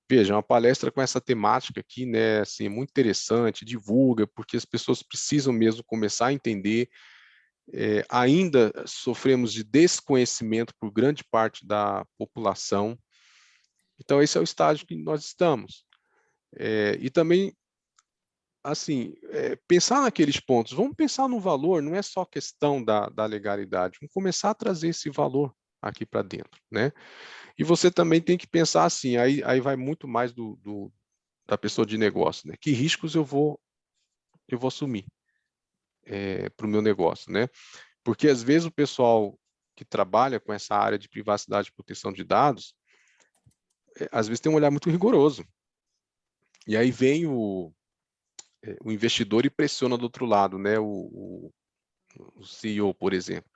Veja, uma palestra com essa temática aqui, né, assim, é muito interessante, divulga, porque as pessoas precisam mesmo começar a entender. Ainda sofremos de desconhecimento por grande parte da população. Então, esse é o estágio que nós estamos. E também, assim, pensar naqueles pontos, vamos pensar no valor, não é só questão da legalidade, vamos começar a trazer esse valor aqui para dentro, né? E você também tem que pensar assim, aí vai muito mais da pessoa de negócio, né? Que riscos eu vou assumir para o meu negócio, né? Porque às vezes o pessoal que trabalha com essa área de privacidade e proteção de dados, às vezes tem um olhar muito rigoroso. E aí vem o investidor e pressiona do outro lado, né? O CEO, por exemplo.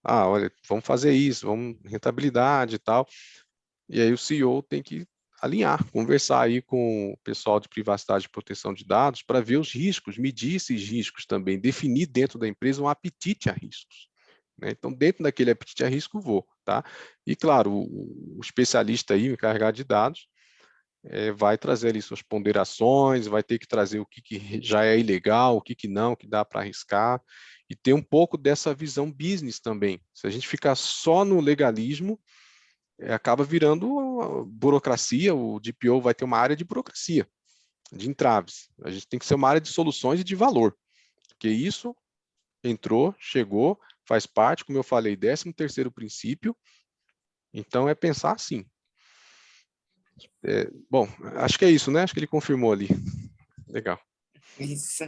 Ah, olha, vamos fazer isso, vamos rentabilidade e tal. E aí o CEO tem que alinhar, conversar aí com o pessoal de privacidade e proteção de dados para ver os riscos, medir esses riscos também, definir dentro da empresa um apetite a riscos, né? Então, dentro daquele apetite a risco, vou, tá? E, claro, o especialista aí, o encarregado de dados, vai trazer ali suas ponderações, vai ter que trazer o que já é ilegal, o que não, o que dá para arriscar, e ter um pouco dessa visão business também. Se a gente ficar só no legalismo, acaba virando burocracia, o DPO vai ter uma área de burocracia, de entraves. A gente tem que ser uma área de soluções e de valor, porque isso entrou, chegou, faz parte, como eu falei, 13º princípio, então é pensar assim. Bom, acho que é isso, né? Acho que ele confirmou ali. Legal. Isso.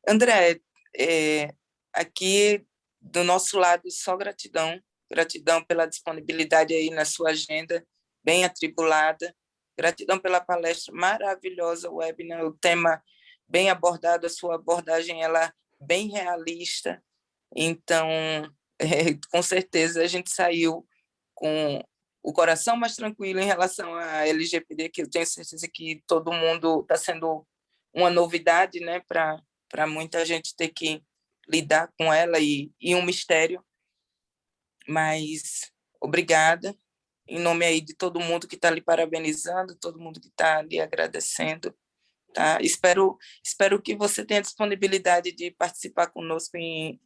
André, aqui do nosso lado, só gratidão. Gratidão pela disponibilidade aí na sua agenda, bem atribulada. Gratidão pela palestra maravilhosa, o webinar, o tema bem abordado, a sua abordagem ela bem realista. Então, com certeza, a gente saiu com o coração mais tranquilo em relação à LGPD, que eu tenho certeza que todo mundo está sendo uma novidade, né, para muita gente ter que lidar com ela e um mistério. Mas obrigada, em nome aí de todo mundo que está lhe parabenizando, todo mundo que está lhe agradecendo. Tá? Espero que você tenha disponibilidade de participar conosco em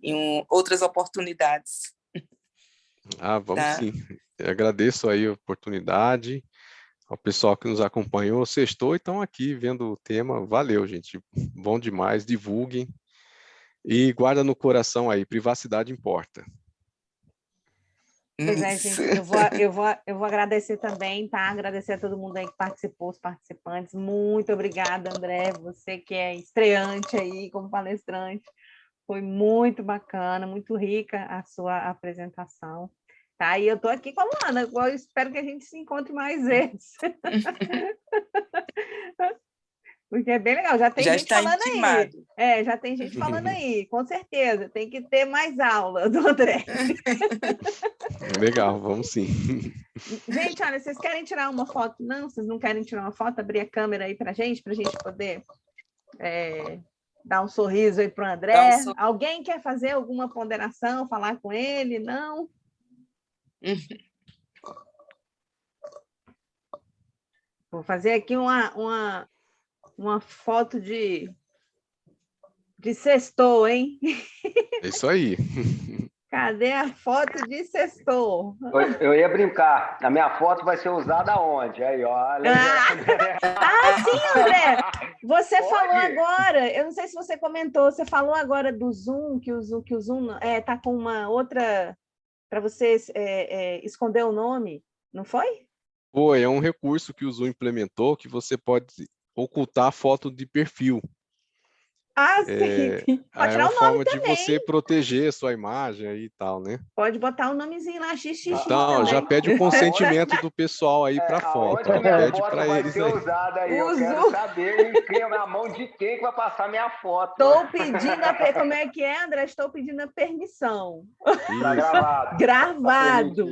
outras oportunidades. Ah, vamos Tá? sim. Eu agradeço aí a oportunidade, ao pessoal que nos acompanhou, sextou e estão aqui vendo o tema. Valeu, gente. Bom demais, divulguem. E guarda no coração aí, privacidade importa. Pois é, gente, eu vou agradecer também, tá? Agradecer a todo mundo aí que participou, os participantes. Muito obrigada, André, você que é estreante aí como palestrante. Foi muito bacana, muito rica a sua apresentação. Tá? E eu estou aqui com a Luana, eu espero que a gente se encontre mais vezes. Porque é bem legal, já tem gente falando intimado. Aí. Já tem gente falando aí, com certeza. Tem que ter mais aula do André. Legal, vamos sim. Gente, olha, vocês querem tirar uma foto? Não, vocês não querem tirar uma foto? Abrir a câmera aí para a gente poder dar um sorriso aí para o André. Alguém quer fazer alguma ponderação, falar com ele? Não? Vou fazer aqui uma foto de sextou, hein? É isso aí. Cadê a foto de sextou? Eu ia brincar. A minha foto vai ser usada onde? Aí, ó. Sim, André. Você falou agora, eu não sei se você comentou, você falou agora do Zoom, que o Zoom tá com uma outra para você esconder o nome, não foi? Foi, é um recurso que o Zoom implementou que você pode ocultar a foto de perfil. Sim. Pode tirar uma o nome forma também. de você proteger a sua imagem aí e tal, né? Pode botar o nomezinho lá, xixi. Então, já pede o consentimento do pessoal aí para a foto. Onde minha Pede foto para vai eles ser aí. usada aí? Eu quero saber na mão de quem que vai passar minha foto. Estou pedindo como é que é, André? Estou pedindo a permissão. Tá gravado. Gravado.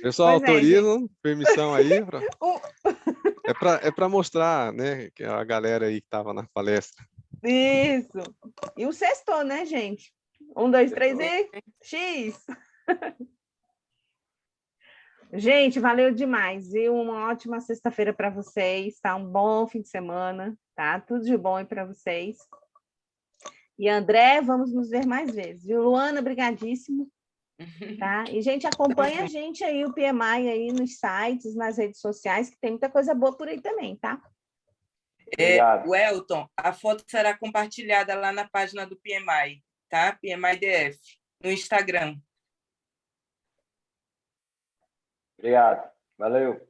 Pessoal, autorizam, permissão aí. É para mostrar, né, que a galera aí que estava na palestra. Isso. E o sextou, né, gente? 1, 2, 3 e X. Gente, valeu demais, viu? Uma ótima sexta-feira para vocês, tá? Um bom fim de semana, tá? Tudo de bom aí para vocês. E André, vamos nos ver mais vezes, viu? Luana, brigadíssimo. Tá? E, gente, acompanha a gente aí, o PMI aí nos sites, nas redes sociais, que tem muita coisa boa por aí também, tá? Welton, a foto será compartilhada lá na página do PMI, tá? PMI DF, no Instagram. Obrigado. Valeu.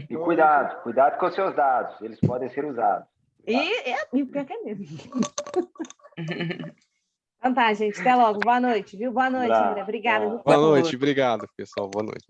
E cuidado com os seus dados. Eles podem ser usados. E pior que é mesmo. Então tá, gente. Até logo. Boa noite, viu? Boa noite, Abraço. André. Obrigada. Tchau. Boa noite, obrigado, pessoal. Boa noite.